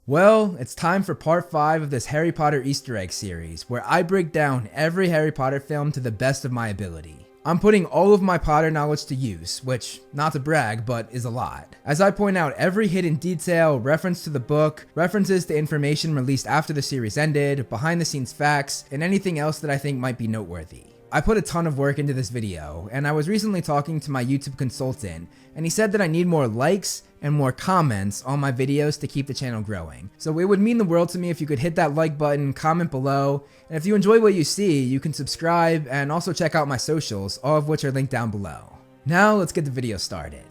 Well, it's time for part 5 of this Harry Potter Easter egg series, where I break down every Harry Potter film to the best of my ability. I'm putting all of my Potter knowledge to use, which, not to brag, but is a lot, as I point out every hidden detail, reference to the book, references to information released after the series ended, behind the scenes facts, and anything else that I think might be noteworthy. I put a ton of work into this video, and I was recently talking to my YouTube consultant, and he said that I need more likes and more comments on my videos to keep the channel growing. So it would mean the world to me if you could hit that like button, comment below, and if you enjoy what you see, you can subscribe and also check out my socials, all of which are linked down below. Now let's get the video started.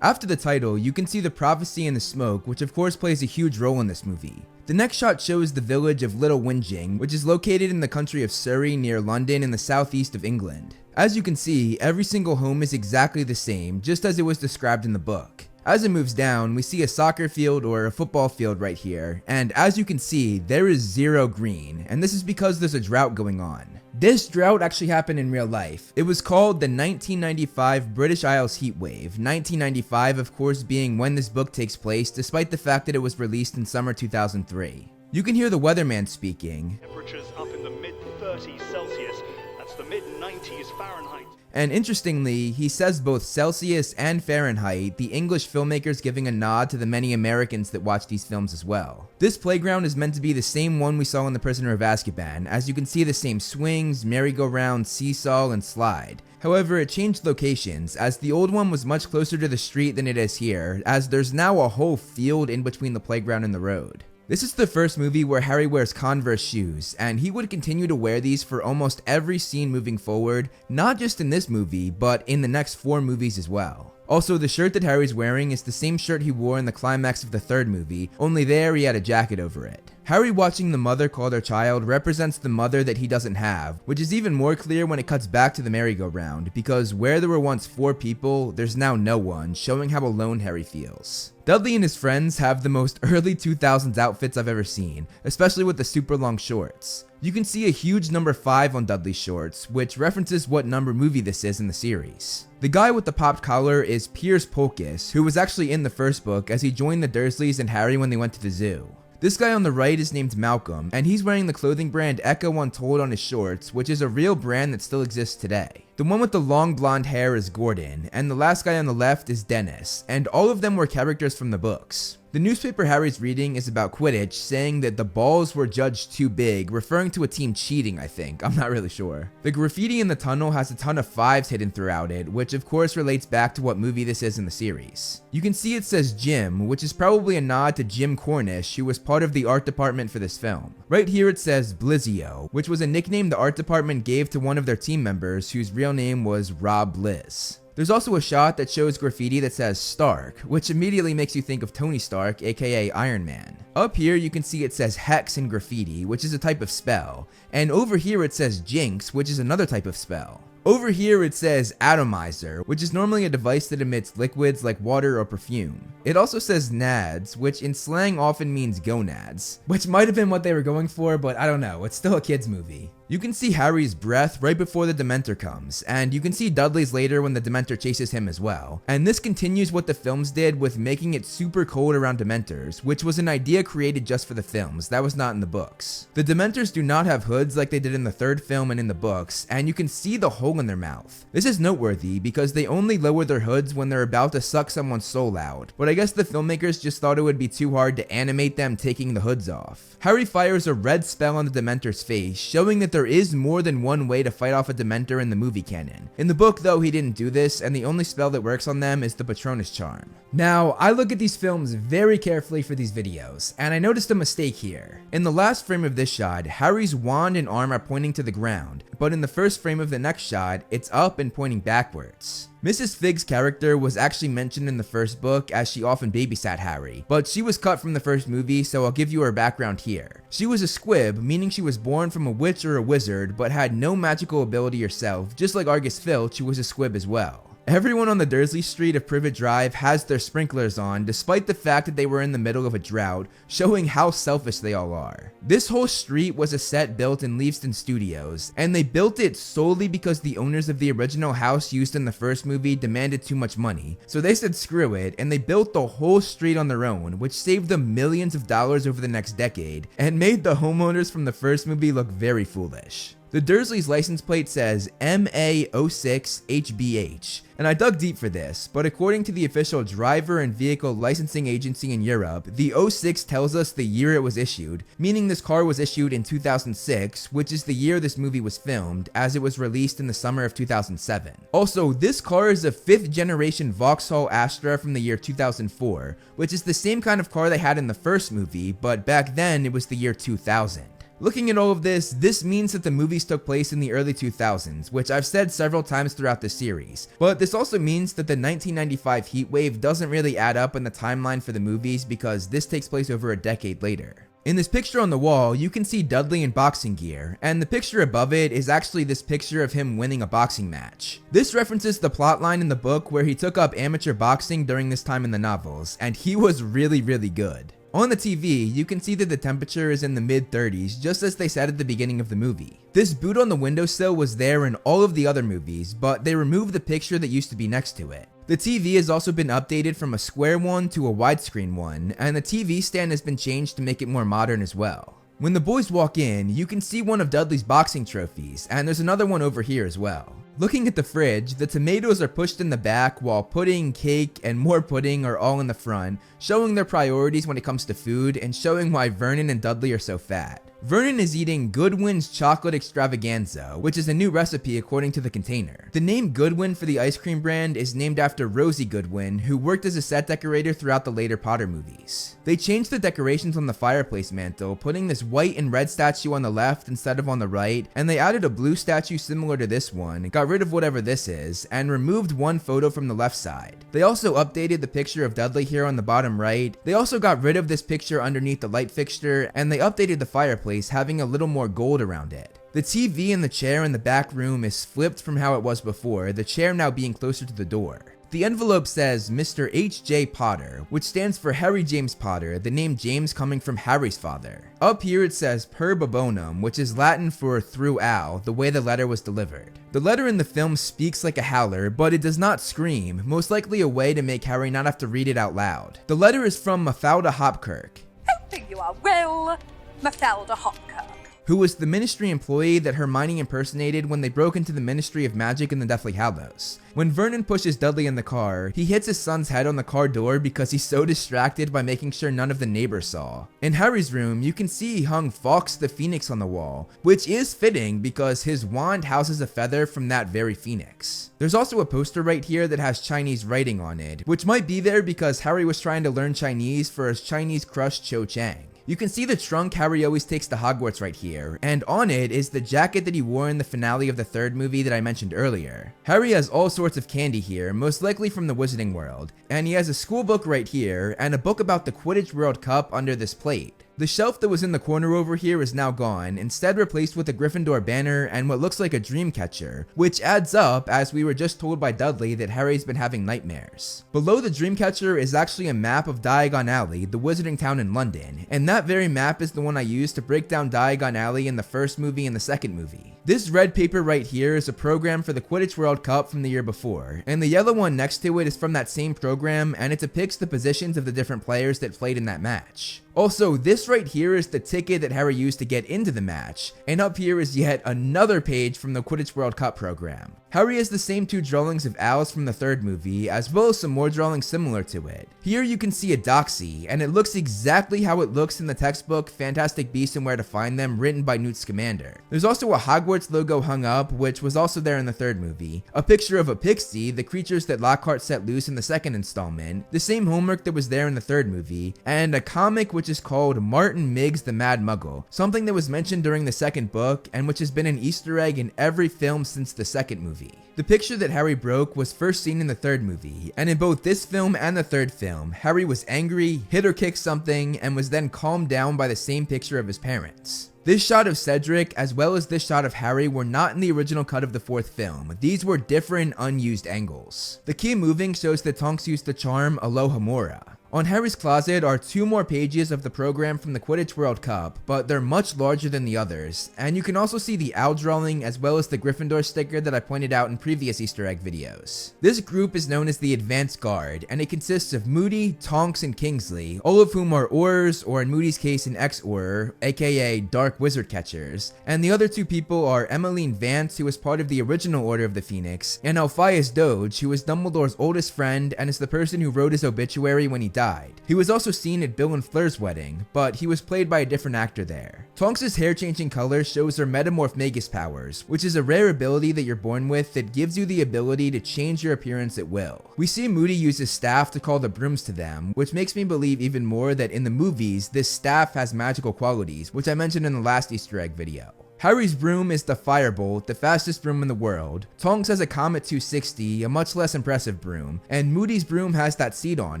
After the title, you can see the prophecy and the smoke, which of course plays a huge role in this movie. The next shot shows the village of Little Whinging, which is located in the country of Surrey near London in the southeast of England. As you can see, every single home is exactly the same, just as it was described in the book. As it moves down, we see a soccer field or a football field right here, and as you can see, there is zero green, and this is because there's a drought going on. This drought actually happened in real life. It was called the 1995 British Isles Heat Wave, 1995 of course being when this book takes place, despite the fact that it was released in summer 2003. You can hear the weatherman speaking. Temperatures up in the mid-30s Celsius, that's the mid-90s Fahrenheit. And interestingly, he says both Celsius and Fahrenheit, the English filmmakers giving a nod to the many Americans that watch these films as well. This playground is meant to be the same one we saw in The Prisoner of Azkaban, as you can see the same swings, merry-go-round, seesaw, and slide. However, it changed locations, as the old one was much closer to the street than it is here, as there's now a whole field in between the playground and the road. This is the first movie where Harry wears Converse shoes, and he would continue to wear these for almost every scene moving forward, not just in this movie, but in the next 4 movies as well. Also, the shirt that Harry's wearing is the same shirt he wore in the climax of the 3rd movie, only there he had a jacket over it. Harry watching the mother call their child represents the mother that he doesn't have, which is even more clear when it cuts back to the merry-go-round, because where there were once 4 people, there's now no one, showing how alone Harry feels. Dudley and his friends have the most early 2000s outfits I've ever seen, especially with the super long shorts. You can see a huge number 5 on Dudley's shorts, which references what number movie this is in the series. The guy with the popped collar is Piers Polkiss, who was actually in the first book as he joined the Dursleys and Harry when they went to the zoo. This guy on the right is named Malcolm, and he's wearing the clothing brand Echo Untold on his shorts, which is a real brand that still exists today. The one with the long blonde hair is Gordon, and the last guy on the left is Dennis, and all of them were characters from the books. The newspaper Harry's reading is about Quidditch, saying that the balls were judged too big, referring to a team cheating, I think. I'm not really sure. The graffiti in the tunnel has a ton of 5s hidden throughout it, which of course relates back to what movie this is in the series. You can see it says Jim, which is probably a nod to Jim Cornish, who was part of the art department for this film. Right here it says Blizzio, which was a nickname the art department gave to one of their team members whose real name was Rob Bliss. There's also a shot that shows graffiti that says Stark, which immediately makes you think of Tony Stark, aka Iron Man. Up here you can see it says Hex in graffiti, which is a type of spell, and over here it says Jinx, which is another type of spell. Over here it says Atomizer, which is normally a device that emits liquids like water or perfume. It also says Nads, which in slang often means gonads, which might have been what they were going for, but I don't know, it's still a kid's movie. You can see Harry's breath right before the Dementor comes, and you can see Dudley's later when the Dementor chases him as well. And this continues what the films did with making it super cold around Dementors, which was an idea created just for the films, that was not in the books. The Dementors do not have hoods like they did in the 3rd film and in the books, and you can see the hole in their mouth. This is noteworthy because they only lower their hoods when they're about to suck someone's soul out, but I guess the filmmakers just thought it would be too hard to animate them taking the hoods off. Harry fires a red spell on the Dementor's face, showing that there is more than one way to fight off a Dementor in the movie canon. In the book though, he didn't do this, and the only spell that works on them is the Patronus charm. Now, I look at these films very carefully for these videos, and I noticed a mistake here. In the last frame of this shot, Harry's wand and arm are pointing to the ground, but in the first frame of the next shot, it's up and pointing backwards. Mrs. Figg's character was actually mentioned in the first book as she often babysat Harry, but she was cut from the first movie, so I'll give you her background here. She was a squib, meaning she was born from a witch or a wizard, but had no magical ability herself, just like Argus Filch, who was a squib as well. Everyone on the Dursley Street of Privet Drive has their sprinklers on, despite the fact that they were in the middle of a drought, showing how selfish they all are. This whole street was a set built in Leavesden Studios, and they built it solely because the owners of the original house used in the first movie demanded too much money, so they said screw it, and they built the whole street on their own, which saved them millions of dollars over the next decade, and made the homeowners from the first movie look very foolish. The Dursley's license plate says MA06HBH, and I dug deep for this, but according to the official driver and vehicle licensing agency in Europe, the 06 tells us the year it was issued, meaning this car was issued in 2006, which is the year this movie was filmed, as it was released in the summer of 2007. Also, this car is a 5th generation Vauxhall Astra from the year 2004, which is the same kind of car they had in the first movie, but back then it was the year 2000. Looking at all of this, this means that the movies took place in the early 2000s, which I've said several times throughout the series, but this also means that the 1995 heatwave doesn't really add up in the timeline for the movies because this takes place over a decade later. In this picture on the wall, you can see Dudley in boxing gear, and the picture above it is actually this picture of him winning a boxing match. This references the plotline in the book where he took up amateur boxing during this time in the novels, and he was really good. On the TV, you can see that the temperature is in the mid-30s, just as they said at the beginning of the movie. This boot on the windowsill was there in all of the other movies, but they removed the picture that used to be next to it. The TV has also been updated from a square one to a widescreen one, and the TV stand has been changed to make it more modern as well. When the boys walk in, you can see one of Dudley's boxing trophies, and there's another one over here as well. Looking at the fridge, the tomatoes are pushed in the back while pudding, cake, and more pudding are all in the front, showing their priorities when it comes to food and showing why Vernon and Dudley are so fat. Vernon is eating Goodwin's Chocolate Extravaganza, which is a new recipe according to the container. The name Goodwin for the ice cream brand is named after Rosie Goodwin, who worked as a set decorator throughout the later Potter movies. They changed the decorations on the fireplace mantle, putting this white and red statue on the left instead of on the right, and they added a blue statue similar to this one, got rid of whatever this is, and removed one photo from the left side. They also updated the picture of Dudley here on the bottom right. They also got rid of this picture underneath the light fixture, and they updated the fireplace, having a little more gold around it. The TV in the chair in the back room is flipped from how it was before, the chair now being closer to the door. The envelope says Mr. H.J. Potter, which stands for Harry James Potter, the name James coming from Harry's father. Up here it says Per Babonum, which is Latin for through Al, the way the letter was delivered. The letter in the film speaks like a howler, but it does not scream, most likely a way to make Harry not have to read it out loud. The letter is from Mafalda Hopkirk. Hoping you are well, Mafalda Hopkirk, who was the Ministry employee that Hermione impersonated when they broke into the Ministry of Magic in the Deathly Hallows. When Vernon pushes Dudley in the car, he hits his son's head on the car door because he's so distracted by making sure none of the neighbors saw. In Harry's room, you can see he hung Fawkes the Phoenix on the wall, which is fitting because his wand houses a feather from that very phoenix. There's also a poster right here that has Chinese writing on it, which might be there because Harry was trying to learn Chinese for his Chinese crush Cho Chang. You can see the trunk Harry always takes to Hogwarts right here, and on it is the jacket that he wore in the finale of the third movie that I mentioned earlier. Harry has all sorts of candy here, most likely from the Wizarding World, and he has a school book right here, and a book about the Quidditch World Cup under this plate. The shelf that was in the corner over here is now gone, instead replaced with a Gryffindor banner and what looks like a dream catcher, which adds up as we were just told by Dudley that Harry's been having nightmares. Below the dream catcher is actually a map of Diagon Alley, the wizarding town in London, and that very map is the one I used to break down Diagon Alley in the first movie and the second movie. This red paper right here is a program for the Quidditch World Cup from the year before, and the yellow one next to it is from that same program, and it depicts the positions of the different players that played in that match. Also, this right here is the ticket that Harry used to get into the match, and up here is yet another page from the Quidditch World Cup program. Harry has the same two drawings of owls from the third movie, as well as some more drawings similar to it. Here you can see a doxy, and it looks exactly how it looks in the textbook Fantastic Beasts and Where to Find Them, written by Newt Scamander. There's also a Hogwarts logo hung up, which was also there in the third movie, a picture of a pixie, the creatures that Lockhart set loose in the second installment, the same homework that was there in the third movie, and a comic which is called Martin Miggs the Mad Muggle, something that was mentioned during the second book and which has been an Easter egg in every film since the second movie. The picture that Harry broke was first seen in the third movie, and in both this film and the third film, Harry was angry, hit or kicked something, and was then calmed down by the same picture of his parents. This shot of Cedric, as well as this shot of Harry, were not in the original cut of the fourth film. These were different, unused angles. The key moving shows that Tonks used the charm Aloha Mora. On Harry's closet are 2 more pages of the program from the Quidditch World Cup, but they're much larger than the others, and you can also see the owl drawing as well as the Gryffindor sticker that I pointed out in previous Easter egg videos. This group is known as the Advanced Guard, and it consists of Moody, Tonks, and Kingsley, all of whom are Aurors, or in Moody's case an ex-Auror, aka Dark Wizard Catchers, and the other 2 people are Emmeline Vance, who was part of the original Order of the Phoenix, and Alpheus Doge, who is Dumbledore's oldest friend and is the person who wrote his obituary when he died. He was also seen at Bill and Fleur's wedding, but he was played by a different actor there. Tonks' hair changing color shows her Metamorph Magus powers, which is a rare ability that you're born with that gives you the ability to change your appearance at will. We see Moody use his staff to call the brooms to them, which makes me believe even more that in the movies, this staff has magical qualities, which I mentioned in the last Easter egg video. Harry's broom is the Firebolt, the fastest broom in the world. Tonks has a Comet 260, a much less impressive broom, and Moody's broom has that seat on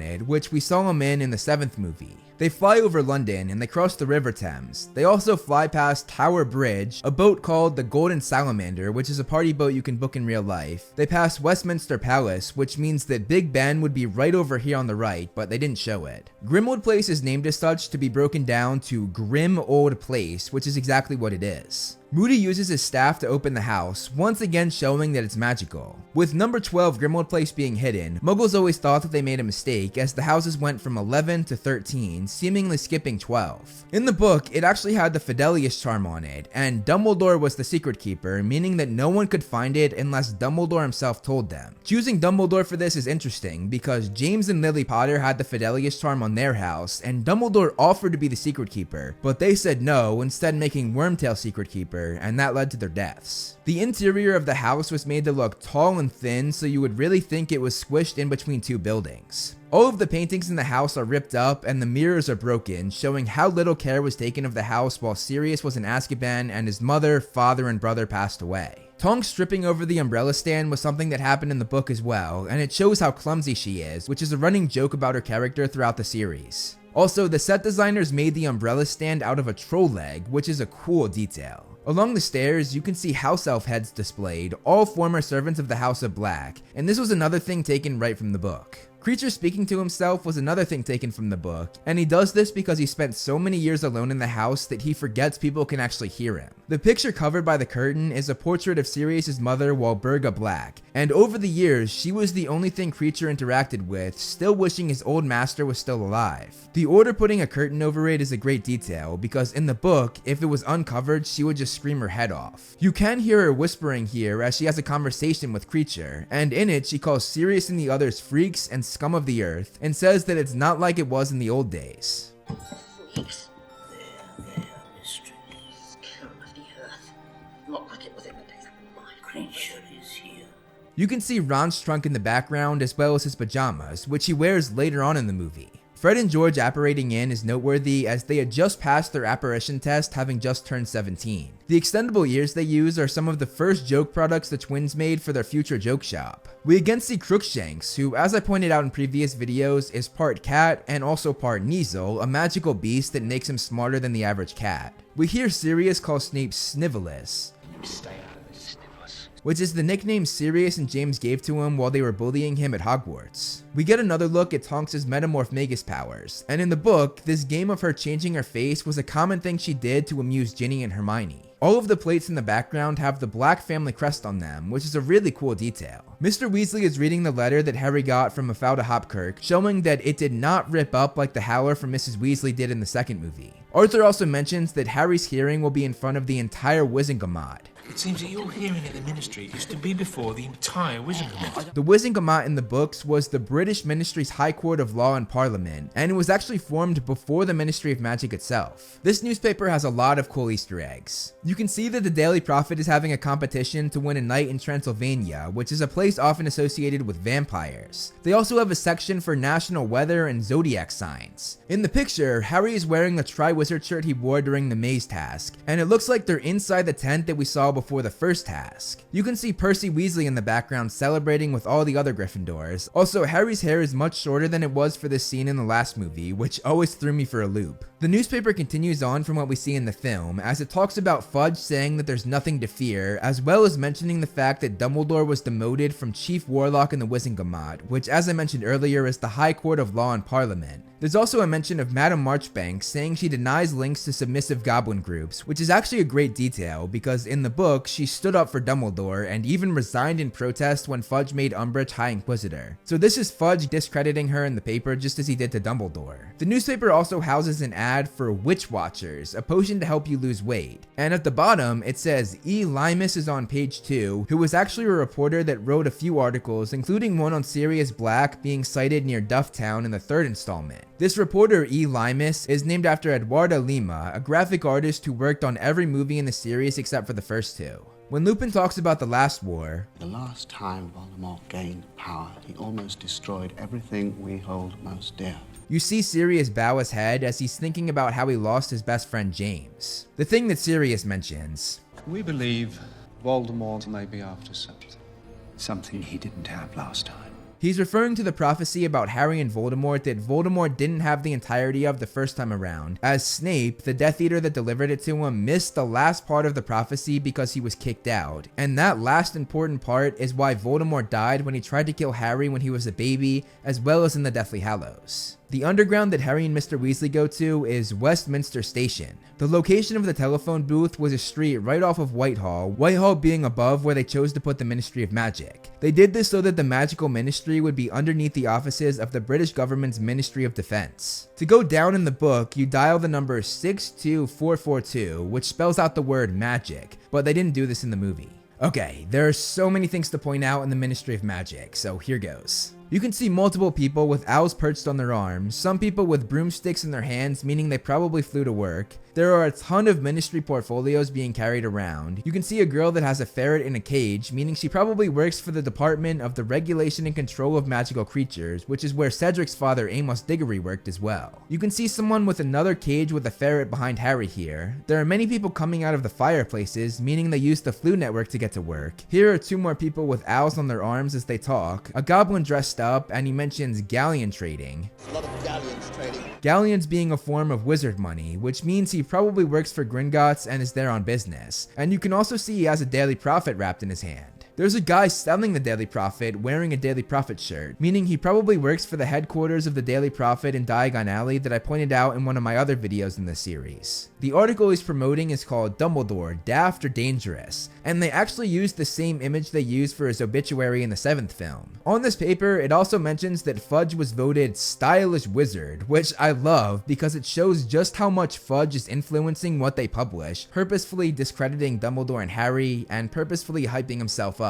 it, which we saw him in the 7th movie. They fly over London and they cross the River Thames. They also fly past Tower Bridge, a boat called the Golden Salamander, which is a party boat you can book in real life. They pass Westminster Palace, which means that Big Ben would be right over here on the right, but they didn't show it. Grimmauld Place is named as such to be broken down to Grim Old Place, which is exactly what it is. Moody uses his staff to open the house, once again showing that it's magical. With number 12 Grimmauld Place being hidden, Muggles always thought that they made a mistake as the houses went from 11 to 13, seemingly skipping 12. In the book, it actually had the Fidelius charm on it, and Dumbledore was the secret keeper, meaning that no one could find it unless Dumbledore himself told them. Choosing Dumbledore for this is interesting because James and Lily Potter had the Fidelius charm on their house, and Dumbledore offered to be the secret keeper, but they said no, instead making Wormtail secret keeper, and that led to their deaths. The interior of the house was made to look tall and thin, so you would really think it was squished in between 2 buildings. All of the paintings in the house are ripped up and the mirrors are broken, showing how little care was taken of the house while Sirius was in Azkaban and his mother, father, and brother passed away. Tonks stripping over the umbrella stand was something that happened in the book as well, and it shows how clumsy she is, which is a running joke about her character throughout the series. Also, the set designers made the umbrella stand out of a troll leg, which is a cool detail. Along the stairs, you can see house elf heads displayed, all former servants of the House of Black, and this was another thing taken right from the book. Kreacher speaking to himself was another thing taken from the book, and he does this because he spent so many years alone in the house that he forgets people can actually hear him. The picture covered by the curtain is a portrait of Sirius's mother, Walburga Black, and over the years, she was the only thing Kreacher interacted with, still wishing his old master was still alive. The Order putting a curtain over it is a great detail, because in the book, if it was uncovered, she would just scream her head off. You can hear her whispering here as she has a conversation with Kreacher, and in it, she calls Sirius and the others freaks and scum of the earth, and says that it's not like it was in the old days. Freaks. They're mysteries. Scum of the earth. Not like it was in the days of my creature is here. You can see Ron's trunk in the background as well as his pajamas, which he wears later on in the movie. Fred and George apparating in is noteworthy as they had just passed their apparition test, having just turned 17. The extendable ears they use are some of the first joke products the twins made for their future joke shop. We again see Crookshanks, who, as I pointed out in previous videos, is part cat and also part Kneazle, a magical beast that makes him smarter than the average cat. We hear Sirius call Snape Snivelus, Stay out of this, Snivelus. which is the nickname Sirius and James gave to him while they were bullying him at Hogwarts. We get another look at Tonks' Metamorph Magus powers, and in the book, this game of her changing her face was a common thing she did to amuse Ginny and Hermione. All of the plates in the background have the Black family crest on them, which is a really cool detail. Mr. Weasley is reading the letter that Harry got from Mafalda Hopkirk, showing that it did not rip up like the howler from Mrs. Weasley did in the second movie. Arthur also mentions that Harry's hearing will be in front of the entire Wizengamot. It seems that your hearing at the Ministry used to be before the entire Wizengamot. The Wizengamot in the books was the British Ministry's High Court of Law and Parliament, and it was actually formed before the Ministry of Magic itself. This newspaper has a lot of cool Easter eggs. You can see that the Daily Prophet is having a competition to win a night in Transylvania, which is a place often associated with vampires. They also have a section for national weather and zodiac signs. In the picture, Harry is wearing the Triwizard wizard shirt he wore during the maze task, and it looks like they're inside the tent that we saw before the first task. You can see Percy Weasley in the background celebrating with all the other Gryffindors. Also, Harry's hair is much shorter than it was for this scene in the last movie, which always threw me for a loop. The newspaper continues on from what we see in the film, as it talks about Fudge saying that there's nothing to fear, as well as mentioning the fact that Dumbledore was demoted from Chief Warlock in the Wizengamot, which, as I mentioned earlier, is the High Court of Law and Parliament. There's also a mention of Madame Marchbank saying she denies links to submissive goblin groups, which is actually a great detail because in the book, she stood up for Dumbledore and even resigned in protest when Fudge made Umbridge High Inquisitor. So this is Fudge discrediting her in the paper just as he did to Dumbledore. The newspaper also houses an ad for Witch Watchers, a potion to help you lose weight. And at the bottom, it says E. Limus is on page 2, who was actually a reporter that wrote a few articles, including one on Sirius Black being sighted near Dufftown in the 3rd installment. This reporter, E. Limus, is named after Eduardo Lima, a graphic artist who worked on every movie in the series except for the first 2. When Lupin talks about the last war, the last time Voldemort gained power, he almost destroyed everything we hold most dear. You see Sirius bow his head as he's thinking about how he lost his best friend James. The thing that Sirius mentions, we believe Voldemort may be after something. Something he didn't have last time. He's referring to the prophecy about Harry and Voldemort that Voldemort didn't have the entirety of the first time around, as Snape, the Death Eater that delivered it to him, missed the last part of the prophecy because he was kicked out. And that last important part is why Voldemort died when he tried to kill Harry when he was a baby, as well as in the Deathly Hallows. The underground that Harry and Mr. Weasley go to is Westminster Station. The location of the telephone booth was a street right off of Whitehall, Whitehall being above where they chose to put the Ministry of Magic. They did this so that the magical ministry would be underneath the offices of the British government's Ministry of Defense. To go down in the book, you dial the number 62442, which spells out the word magic, but they didn't do this in the movie. Okay, there are so many things to point out in the Ministry of Magic, so here goes. You can see multiple people with owls perched on their arms, some people with broomsticks in their hands, meaning they probably flew to work. There are a ton of ministry portfolios being carried around. You can see a girl that has a ferret in a cage, meaning she probably works for the Department of the Regulation and Control of Magical Creatures, which is where Cedric's father Amos Diggory worked as well. You can see someone with another cage with a ferret behind Harry here. There are many people coming out of the fireplaces, meaning they used the Flu Network to get to work. Here are 2 more people with owls on their arms as they talk. A goblin dressed up, and he mentions galleon trading. A lot of galleons trading. Galleons being a form of wizard money, which means he probably works for Gringotts and is there on business. And you can also see he has a Daily Prophet wrapped in his hand. There's a guy selling the Daily Prophet wearing a Daily Prophet shirt, meaning he probably works for the headquarters of the Daily Prophet in Diagon Alley that I pointed out in one of my other videos in this series. The article he's promoting is called Dumbledore, Daft or Dangerous, and they actually used the same image they used for his obituary in the 7th film. On this paper, it also mentions that Fudge was voted Stylish Wizard, which I love because it shows just how much Fudge is influencing what they publish, purposefully discrediting Dumbledore and Harry, and purposefully hyping himself up.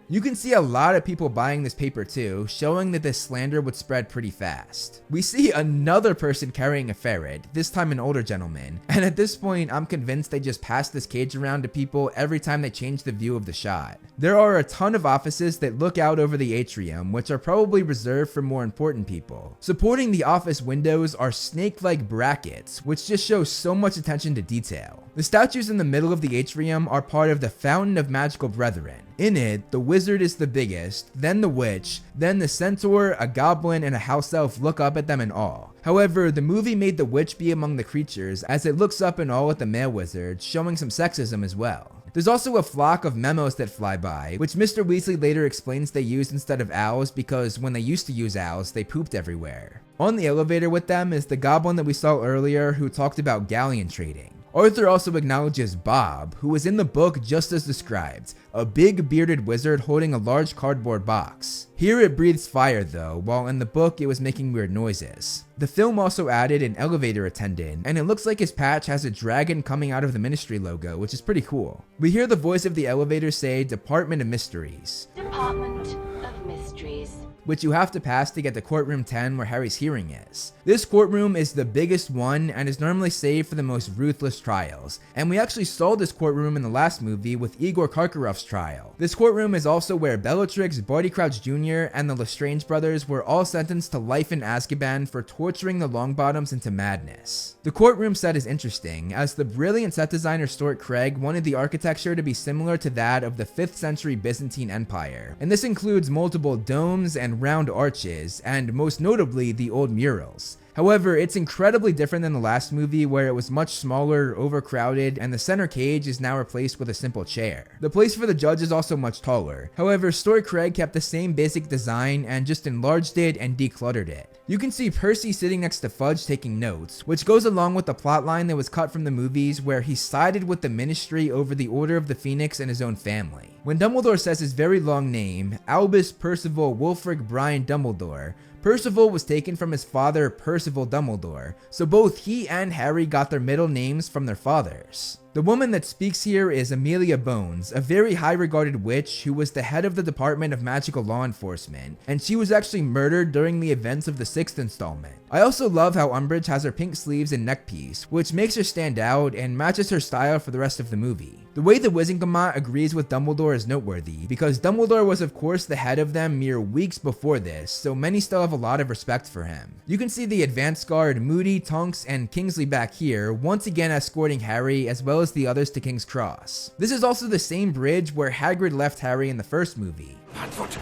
You can see a lot of people buying this paper too, showing that this slander would spread pretty fast. We see another person carrying a ferret, this time an older gentleman, and at this point I'm convinced they just pass this cage around to people every time they change the view of the shot. There are a ton of offices that look out over the atrium, which are probably reserved for more important people. Supporting the office windows are snake-like brackets, which just show so much attention to detail. The statues in the middle of the atrium are part of the Fountain of Magical Brethren. In it, the wizard is the biggest, then the witch, then the centaur, a goblin, and a house elf look up at them in awe. However, the movie made the witch be among the creatures as it looks up in awe at the male wizard, showing some sexism as well. There's also a flock of memos that fly by, which Mr. Weasley later explains they used instead of owls because when they used to use owls, they pooped everywhere. On the elevator with them is the goblin that we saw earlier who talked about galleon trading. Arthur also acknowledges Bob, who was in the book just as described, a big bearded wizard holding a large cardboard box. Here it breathes fire though, while in the book it was making weird noises. The film also added an elevator attendant, and it looks like his patch has a dragon coming out of the Ministry logo, which is pretty cool. We hear the voice of the elevator say Department of Mysteries. Department of Mysteries. which you have to pass to get to courtroom 10 where Harry's hearing is. This courtroom is the biggest one and is normally saved for the most ruthless trials, and we actually saw this courtroom in the last movie with Igor Karkaroff's trial. This courtroom is also where Bellatrix, Barty Crouch Jr., and the Lestrange brothers were all sentenced to life in Azkaban for torturing the Longbottoms into madness. The courtroom set is interesting, as the brilliant set designer Stuart Craig wanted the architecture to be similar to that of the 5th century Byzantine Empire, and this includes multiple domes and round arches, and most notably the old murals. However, it's incredibly different than the last movie where it was much smaller, overcrowded, and the center cage is now replaced with a simple chair. The place for the judge is also much taller. However, Stuart Craig kept the same basic design and just enlarged it and decluttered it. You can see Percy sitting next to Fudge taking notes, which goes along with the plotline that was cut from the movies where he sided with the Ministry over the Order of the Phoenix and his own family. When Dumbledore says his very long name, Albus Percival Wulfric Brian Dumbledore, Percival was taken from his father Percival Dumbledore, so both he and Harry got their middle names from their fathers. The woman that speaks here is Amelia Bones, a very high regarded witch who was the head of the Department of Magical Law Enforcement, and she was actually murdered during the events of the 6th installment. I also love how Umbridge has her pink sleeves and neckpiece, which makes her stand out and matches her style for the rest of the movie. The way the Wizengamot agrees with Dumbledore is noteworthy, because Dumbledore was of course the head of them mere weeks before this, so many still have a lot of respect for him. You can see the advanced guard Moody, Tonks, and Kingsley back here, once again escorting Harry as well as the others to King's Cross. This is also the same bridge where Hagrid left Harry in the first movie. Padfoot,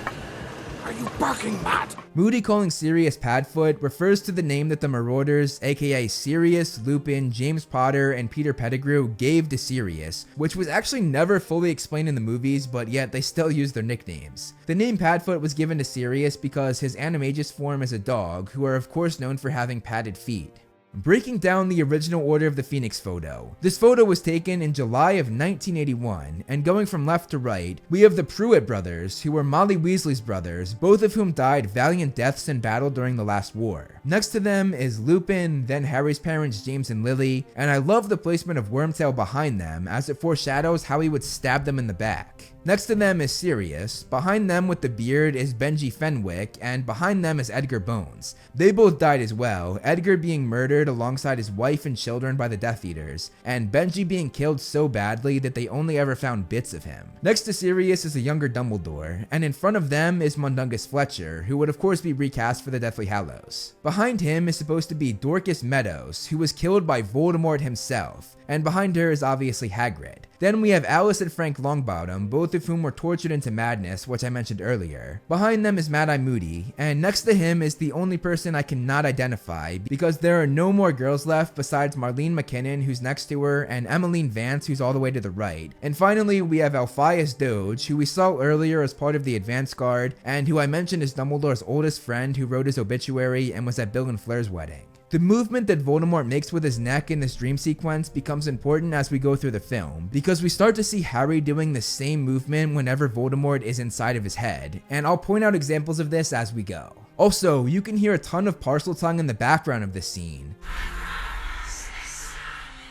are you barking mad? Moody calling Sirius Padfoot refers to the name that the Marauders, aka Sirius, Lupin, James Potter, and Peter Pettigrew gave to Sirius, which was actually never fully explained in the movies, but yet they still use their nicknames. The name Padfoot was given to Sirius because his animagus form is a dog, who are of course known for having padded feet. Breaking down the original Order of the Phoenix photo. This photo was taken in July of 1981, and going from left to right, we have the Pruitt brothers, who were Molly Weasley's brothers, both of whom died valiant deaths in battle during the last war. Next to them is Lupin, then Harry's parents James and Lily, and I love the placement of Wormtail behind them as it foreshadows how he would stab them in the back. Next to them is Sirius, behind them with the beard is Benji Fenwick, and behind them is Edgar Bones. They both died as well, Edgar being murdered alongside his wife and children by the Death Eaters, and Benji being killed so badly that they only ever found bits of him. Next to Sirius is a younger Dumbledore, and in front of them is Mundungus Fletcher, who would of course be recast for the Deathly Hallows. Behind him is supposed to be Dorcas Meadows, who was killed by Voldemort himself, and behind her is obviously Hagrid. Then we have Alice and Frank Longbottom, both of whom were tortured into madness, which I mentioned earlier. Behind them is Mad-Eye Moody, and next to him is the only person I cannot identify because there are no more girls left besides Marlene McKinnon, who's next to her, and Emmeline Vance, who's all the way to the right. And finally, we have Alphaeus Doge, who we saw earlier as part of the Advanced Guard, and who I mentioned is Dumbledore's oldest friend who wrote his obituary and was at Bill and Flair's wedding. The movement that Voldemort makes with his neck in this dream sequence becomes important as we go through the film, because we start to see Harry doing the same movement whenever Voldemort is inside of his head, and I'll point out examples of this as we go. Also, you can hear a ton of Parseltongue in the background of this scene,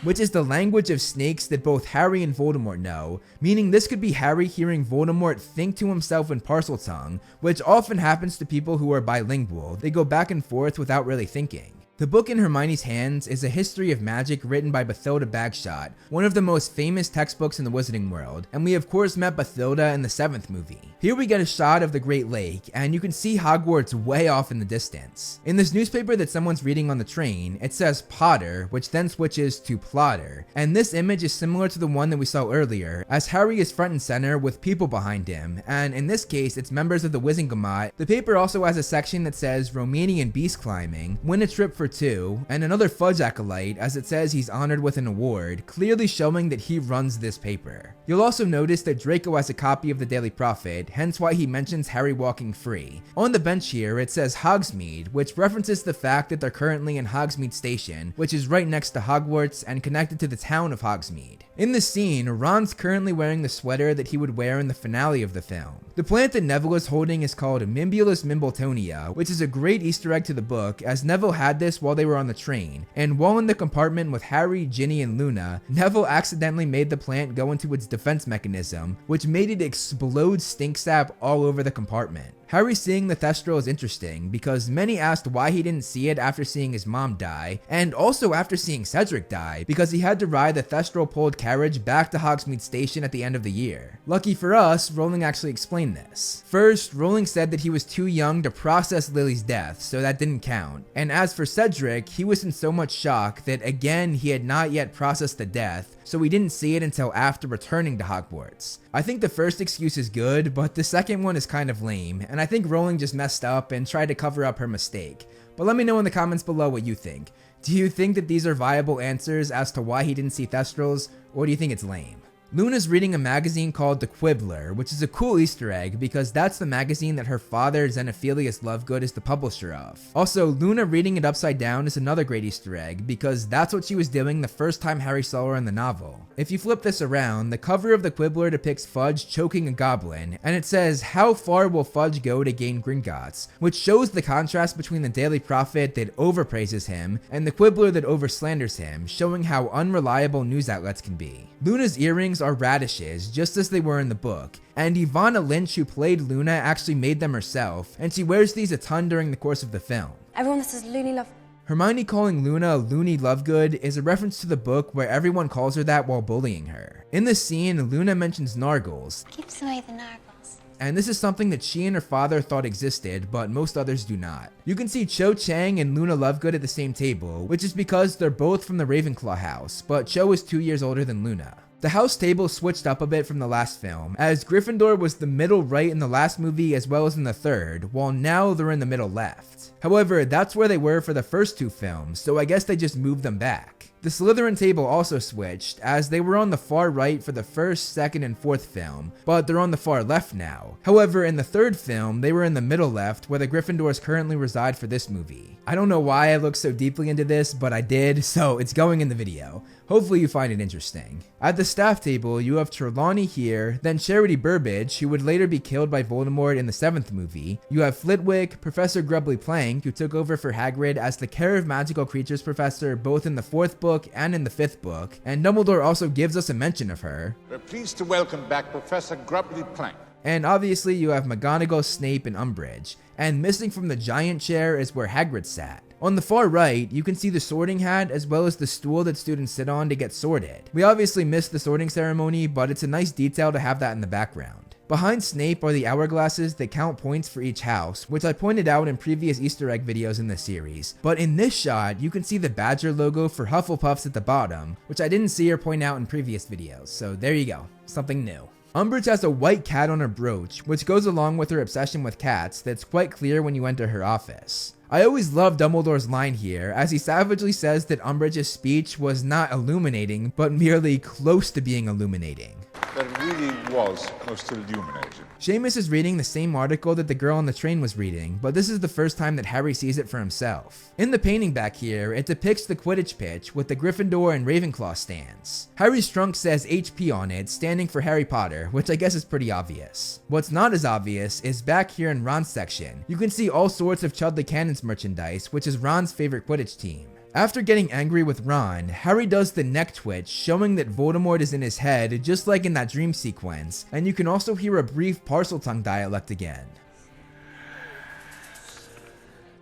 which is the language of snakes that both Harry and Voldemort know, meaning this could be Harry hearing Voldemort think to himself in Parseltongue, which often happens to people who are bilingual. They go back and forth without really thinking. The book in Hermione's hands is a history of magic written by Bathilda Bagshot, one of the most famous textbooks in the wizarding world, and we of course met Bathilda in the 7th movie. Here we get a shot of the Great Lake, and you can see Hogwarts way off in the distance. In this newspaper that someone's reading on the train, it says Potter, which then switches to Plotter, and this image is similar to the one that we saw earlier, as Harry is front and center with people behind him, and in this case it's members of the Wizengamot. The paper also has a section that says Romanian beast climbing, win a trip for 2, and another Fudge acolyte as it says he's honored with an award, clearly showing that he runs this paper. You'll also notice that Draco has a copy of the Daily Prophet, hence why he mentions Harry walking free. On the bench here it says Hogsmeade, which references the fact that they're currently in Hogsmeade Station, which is right next to Hogwarts and connected to the town of Hogsmeade. In this scene, Ron's currently wearing the sweater that he would wear in the finale of the film. The plant that Neville is holding is called Mimbulus Mimbletonia, which is a great Easter egg to the book, as Neville had this while they were on the train, and while in the compartment with Harry, Ginny, and Luna, Neville accidentally made the plant go into its defense mechanism, which made it explode stink sap all over the compartment. Harry seeing the Thestral is interesting because many asked why he didn't see it after seeing his mom die, and also after seeing Cedric die because he had to ride the Thestral pulled carriage back to Hogsmeade Station at the end of the year. Lucky for us, Rowling actually explained this. First, Rowling said that he was too young to process Lily's death, so that didn't count. And as for Cedric, he was in so much shock that again he had not yet processed the death, so we didn't see it until after returning to Hogwarts. I think the first excuse is good, but the second one is kind of lame, and I think Rowling just messed up and tried to cover up her mistake. But let me know in the comments below what you think. Do you think that these are viable answers as to why he didn't see Thestrals, or do you think it's lame? Luna's reading a magazine called The Quibbler, which is a cool Easter egg because that's the magazine that her father, Xenophilius Lovegood, is the publisher of. Also, Luna reading it upside down is another great Easter egg because that's what she was doing the first time Harry saw her in the novel. If you flip this around, the cover of The Quibbler depicts Fudge choking a goblin, and it says, "How far will Fudge go to gain Gringotts?" which shows the contrast between the Daily Prophet that overpraises him and the Quibbler that overslanders him, showing how unreliable news outlets can be. Luna's earrings are radishes, just as they were in the book, and Ivana Lynch, who played Luna, actually made them herself, and she wears these a ton during the course of the film. Everyone that says Loony Love. Hermione calling Luna Loony Lovegood is a reference to the book where everyone calls her that while bullying her. In this scene, Luna mentions Nargles, Keeps away the Nargles. and this is something that she and her father thought existed, but most others do not. You can see Cho Chang and Luna Lovegood at the same table, which is because they're both from the Ravenclaw house, but Cho is 2 years older than Luna. The house table switched up a bit from the last film, as Gryffindor was the middle right in the last movie as well as in the third, while now they're in the middle left. However, that's where they were for the first two films, so I guess they just moved them back. The Slytherin table also switched, as they were on the far right for the first, second, and fourth film, but they're on the far left now. However, in the third film, they were in the middle left, where the Gryffindors currently reside for this movie. I don't know why I looked so deeply into this, but I did, so it's going in the video. Hopefully you find it interesting. At the staff table, you have Trelawney here, then Charity Burbage, who would later be killed by Voldemort in the 7th movie. You have Flitwick, Professor Grubbly Plank, who took over for Hagrid as the Care of Magical Creatures professor both in the 4th book and in the 5th book, and Dumbledore also gives us a mention of her. We're pleased to welcome back Professor Grubbly Plank. And obviously you have McGonagall, Snape, and Umbridge, and missing from the giant chair is where Hagrid sat. On the far right, you can see the sorting hat as well as the stool that students sit on to get sorted. We obviously missed the sorting ceremony, but it's a nice detail to have that in the background. Behind Snape are the hourglasses that count points for each house, which I pointed out in previous Easter egg videos in the series. But in this shot, you can see the Badger logo for Hufflepuffs at the bottom, which I didn't see or point out in previous videos, so there you go, something new. Umbridge has a white cat on her brooch, which goes along with her obsession with cats that's quite clear when you enter her office. I always love Dumbledore's line here, as he savagely says that Umbridge's speech was not illuminating, but merely close to being illuminating. That really was close to illuminating. Seamus is reading the same article that the girl on the train was reading, but this is the first time that Harry sees it for himself. In the painting back here, it depicts the Quidditch pitch with the Gryffindor and Ravenclaw stands. Harry's trunk says HP on it, standing for Harry Potter, which I guess is pretty obvious. What's not as obvious is back here in Ron's section. You can see all sorts of Chudley Cannon's merchandise, which is Ron's favorite Quidditch team. After getting angry with Ron, Harry does the neck twitch, showing that Voldemort is in his head, just like in that dream sequence, and you can also hear a brief Parseltongue dialect again.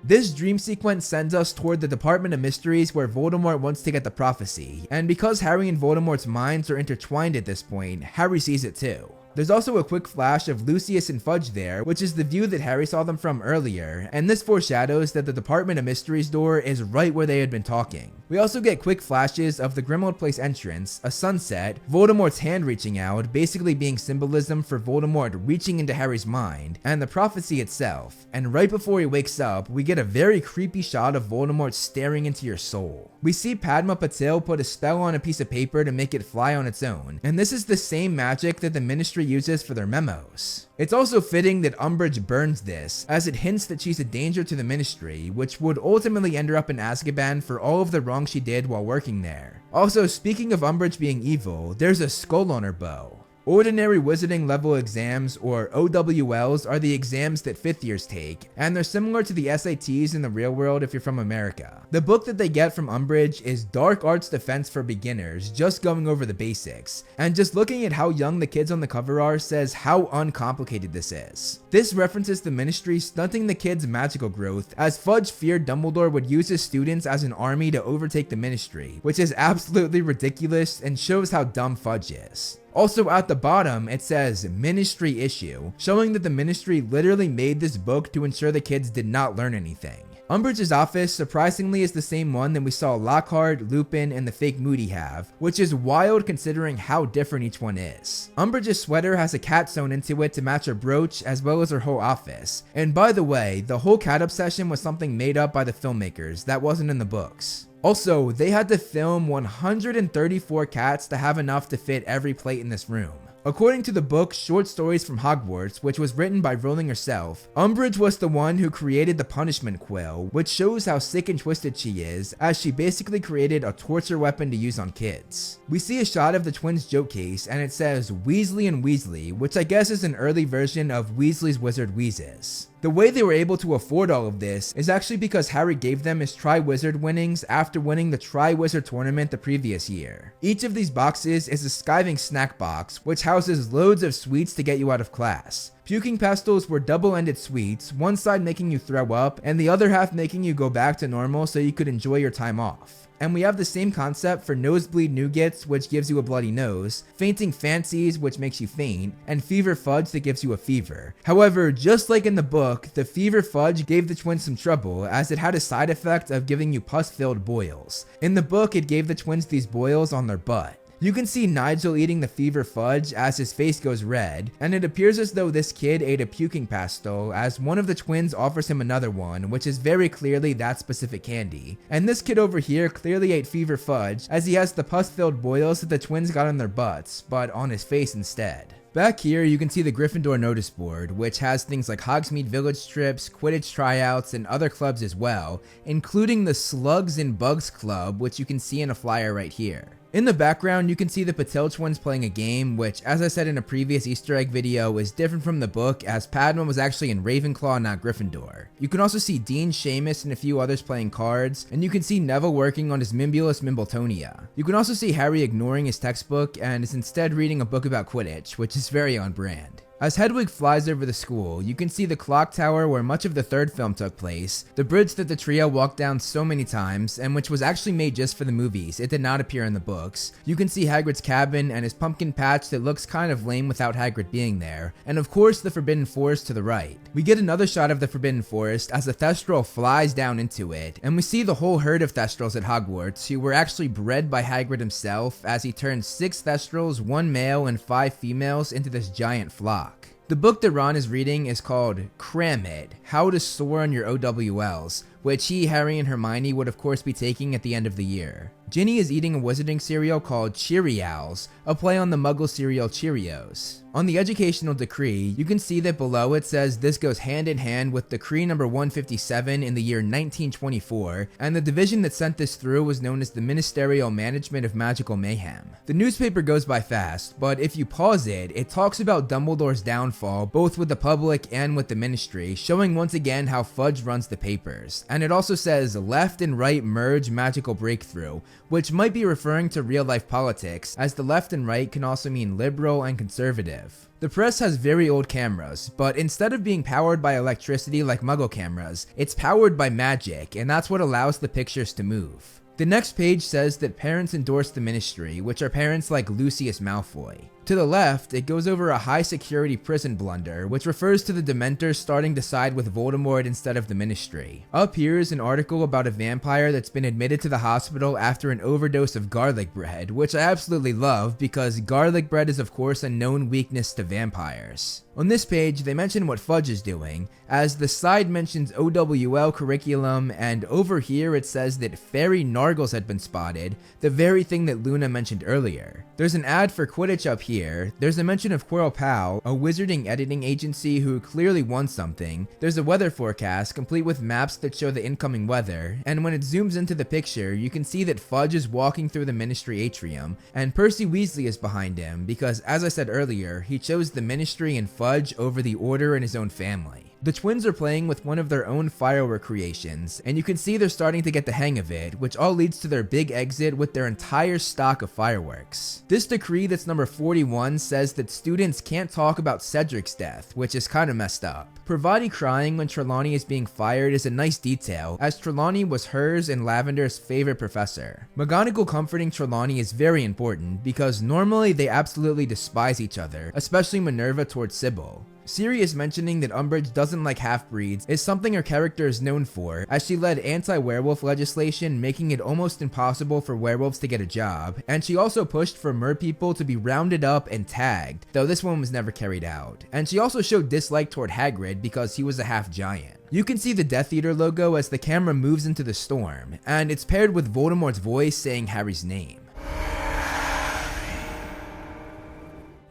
This dream sequence sends us toward the Department of Mysteries where Voldemort wants to get the prophecy, and because Harry and Voldemort's minds are intertwined at this point, Harry sees it too. There's also a quick flash of Lucius and Fudge there, which is the view that Harry saw them from earlier, and this foreshadows that the Department of Mysteries door is right where they had been talking. We also get quick flashes of the Grimmauld Place entrance, a sunset, Voldemort's hand reaching out, basically being symbolism for Voldemort reaching into Harry's mind, and the prophecy itself. And right before he wakes up, we get a very creepy shot of Voldemort staring into your soul. We see Padma Patil put a spell on a piece of paper to make it fly on its own, and this is the same magic that the Ministry uses for their memos. It's also fitting that Umbridge burns this, as it hints that she's a danger to the Ministry, which would ultimately end her up in Azkaban for all of the wrong she did while working there. Also, speaking of Umbridge being evil, there's a skull on her bow. Ordinary Wizarding Level Exams, or OWLs, are the exams that 5th years take, and they're similar to the SATs in the real world if you're from America. The book that they get from Umbridge is Dark Arts Defense for Beginners, just going over the basics, and just looking at how young the kids on the cover are says how uncomplicated this is. This references the Ministry stunting the kids' magical growth, as Fudge feared Dumbledore would use his students as an army to overtake the Ministry, which is absolutely ridiculous and shows how dumb Fudge is. Also at the bottom, it says Ministry Issue, showing that the Ministry literally made this book to ensure the kids did not learn anything. Umbridge's office surprisingly is the same one that we saw Lockhart, Lupin, and the fake Moody have, which is wild considering how different each one is. Umbridge's sweater has a cat sewn into it to match her brooch as well as her whole office. And by the way, the whole cat obsession was something made up by the filmmakers, that wasn't in the books. Also, they had to film 134 cats to have enough to fit every plate in this room. According to the book Short Stories from Hogwarts, which was written by Rowling herself, Umbridge was the one who created the punishment quill, which shows how sick and twisted she is, as she basically created a torture weapon to use on kids. We see a shot of the twins' joke case, and it says Weasley and Weasley, which I guess is an early version of Weasley's Wizard Wheezes. The way they were able to afford all of this is actually because Harry gave them his Tri-Wizard winnings after winning the Tri-Wizard tournament the previous year. Each of these boxes is a skiving snack box, which houses loads of sweets to get you out of class. Puking pastels were double-ended sweets, one side making you throw up, and the other half making you go back to normal so you could enjoy your time off. And we have the same concept for nosebleed nougats, which gives you a bloody nose, fainting fancies, which makes you faint, and fever fudge that gives you a fever. However, just like in the book, the fever fudge gave the twins some trouble, as it had a side effect of giving you pus-filled boils. In the book, it gave the twins these boils on their butt. You can see Nigel eating the fever fudge as his face goes red, and it appears as though this kid ate a puking pastel as one of the twins offers him another one, which is very clearly that specific candy. And this kid over here clearly ate fever fudge as he has the pus-filled boils that the twins got on their butts, but on his face instead. Back here, you can see the Gryffindor notice board, which has things like Hogsmeade Village trips, Quidditch tryouts, and other clubs as well, including the Slugs and Bugs Club, which you can see in a flyer right here. In the background, you can see the Patel twins playing a game, which, as I said in a previous Easter egg video, is different from the book, as Padma was actually in Ravenclaw, not Gryffindor. You can also see Dean, Seamus, and a few others playing cards, and you can see Neville working on his Mimbulus Mimbletonia. You can also see Harry ignoring his textbook and is instead reading a book about Quidditch, which is very on brand. As Hedwig flies over the school, you can see the clock tower where much of the third film took place, the bridge that the trio walked down so many times, and which was actually made just for the movies, it did not appear in the books. You can see Hagrid's cabin and his pumpkin patch that looks kind of lame without Hagrid being there, and of course the Forbidden Forest to the right. We get another shot of the Forbidden Forest as a Thestral flies down into it, and we see the whole herd of Thestrals at Hogwarts, who were actually bred by Hagrid himself as he turned 6 Thestrals, 1 male and 5 females into this giant flock. The book that Ron is reading is called Cram It, How to Soar on Your OWLs, which he, Harry, and Hermione would of course be taking at the end of the year. Ginny is eating a wizarding cereal called Cheerials, a play on the Muggle cereal Cheerios. On the educational decree, you can see that below it says this goes hand in hand with decree number 157 in the year 1924, and the division that sent this through was known as the Ministerial Management of Magical Mayhem. The newspaper goes by fast, but if you pause it, it talks about Dumbledore's downfall both with the public and with the Ministry, showing once again how Fudge runs the papers. And it also says left and right merge magical breakthrough, which might be referring to real life politics, as the left and right can also mean liberal and conservative. The press has very old cameras, but instead of being powered by electricity like Muggle cameras, it's powered by magic, and that's what allows the pictures to move. The next page says that parents endorse the Ministry, which are parents like Lucius Malfoy. To the left, it goes over a high-security prison blunder, which refers to the Dementors starting to side with Voldemort instead of the Ministry. Up here is an article about a vampire that's been admitted to the hospital after an overdose of garlic bread, which I absolutely love because garlic bread is of course a known weakness to vampires. On this page, they mention what Fudge is doing, as the side mentions OWL curriculum, and over here it says that fairy Nargles had been spotted, the very thing that Luna mentioned earlier. There's an ad for Quidditch up here here. There's a mention of Quirrell Pal, a wizarding editing agency who clearly won something. There's a weather forecast complete with maps that show the incoming weather, and when it zooms into the picture, you can see that Fudge is walking through the Ministry atrium, and Percy Weasley is behind him because, as I said earlier, he chose the Ministry and Fudge over the Order and his own family. The twins are playing with one of their own firework creations, and you can see they're starting to get the hang of it, which all leads to their big exit with their entire stock of fireworks. This decree that's number 41 says that students can't talk about Cedric's death, which is kinda messed up. Pravati crying when Trelawney is being fired is a nice detail, as Trelawney was hers and Lavender's favorite professor. McGonagall comforting Trelawney is very important, because normally they absolutely despise each other, especially Minerva towards Sybil. Sirius mentioning that Umbridge doesn't like half-breeds is something her character is known for, as she led anti-werewolf legislation making it almost impossible for werewolves to get a job, and she also pushed for merpeople to be rounded up and tagged, though this one was never carried out. And she also showed dislike toward Hagrid because he was a half-giant. You can see the Death Eater logo as the camera moves into the storm, and it's paired with Voldemort's voice saying Harry's name.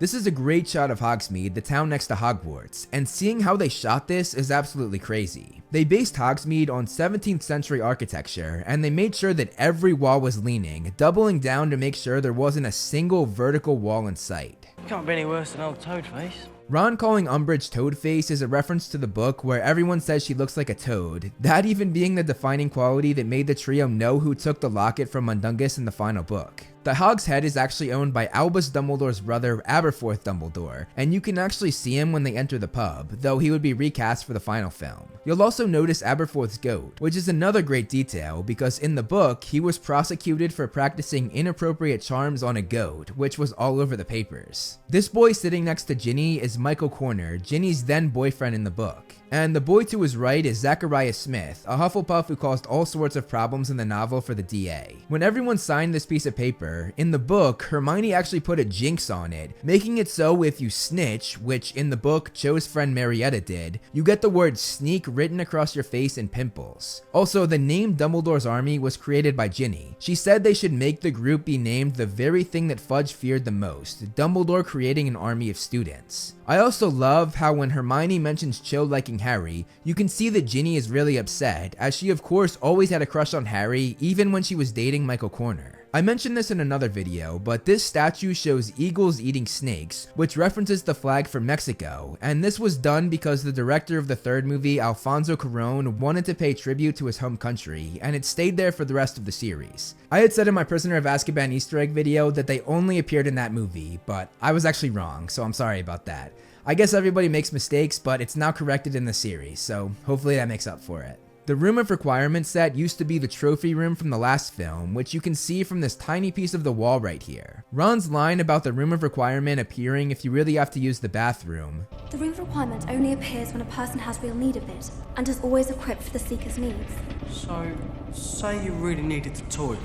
This is a great shot of Hogsmeade, the town next to Hogwarts, and seeing how they shot this is absolutely crazy. They based Hogsmeade on 17th century architecture, and they made sure that every wall was leaning, doubling down to make sure there wasn't a single vertical wall in sight. Can't be any worse than old Toadface. Ron calling Umbridge Toadface is a reference to the book where everyone says she looks like a toad, that even being the defining quality that made the trio know who took the locket from Mundungus in the final book. The Hog's Head is actually owned by Albus Dumbledore's brother Aberforth Dumbledore, and you can actually see him when they enter the pub, though he would be recast for the final film. You'll also notice Aberforth's goat, which is another great detail because in the book, he was prosecuted for practicing inappropriate charms on a goat, which was all over the papers. This boy sitting next to Ginny is Michael Corner, Ginny's then boyfriend in the book. And the boy to his right is Zachariah Smith, a Hufflepuff who caused all sorts of problems in the novel for the DA. When everyone signed this piece of paper, in the book, Hermione actually put a jinx on it, making it so if you snitch, which in the book Cho's friend Marietta did, you get the word sneak written across your face in pimples. Also, the name Dumbledore's Army was created by Ginny. She said they should make the group be named the very thing that Fudge feared the most, Dumbledore creating an army of students. I also love how when Hermione mentions Cho liking Harry, you can see that Ginny is really upset, as she of course always had a crush on Harry even when she was dating Michael Corner. I mentioned this in another video, but this statue shows eagles eating snakes, which references the flag for Mexico, and this was done because the director of the third movie, Alfonso Cuarón, wanted to pay tribute to his home country, and it stayed there for the rest of the series. I had said in my Prisoner of Azkaban Easter egg video that they only appeared in that movie, but I was actually wrong, so I'm sorry about that. I guess everybody makes mistakes, but it's now corrected in the series, so hopefully that makes up for it. The Room of Requirement set used to be the trophy room from the last film, which you can see from this tiny piece of the wall right here. Ron's line about the Room of Requirement appearing if you really have to use the bathroom. The Room of Requirement only appears when a person has real need of it, and is always equipped for the seeker's needs. So, say you really needed the toilet.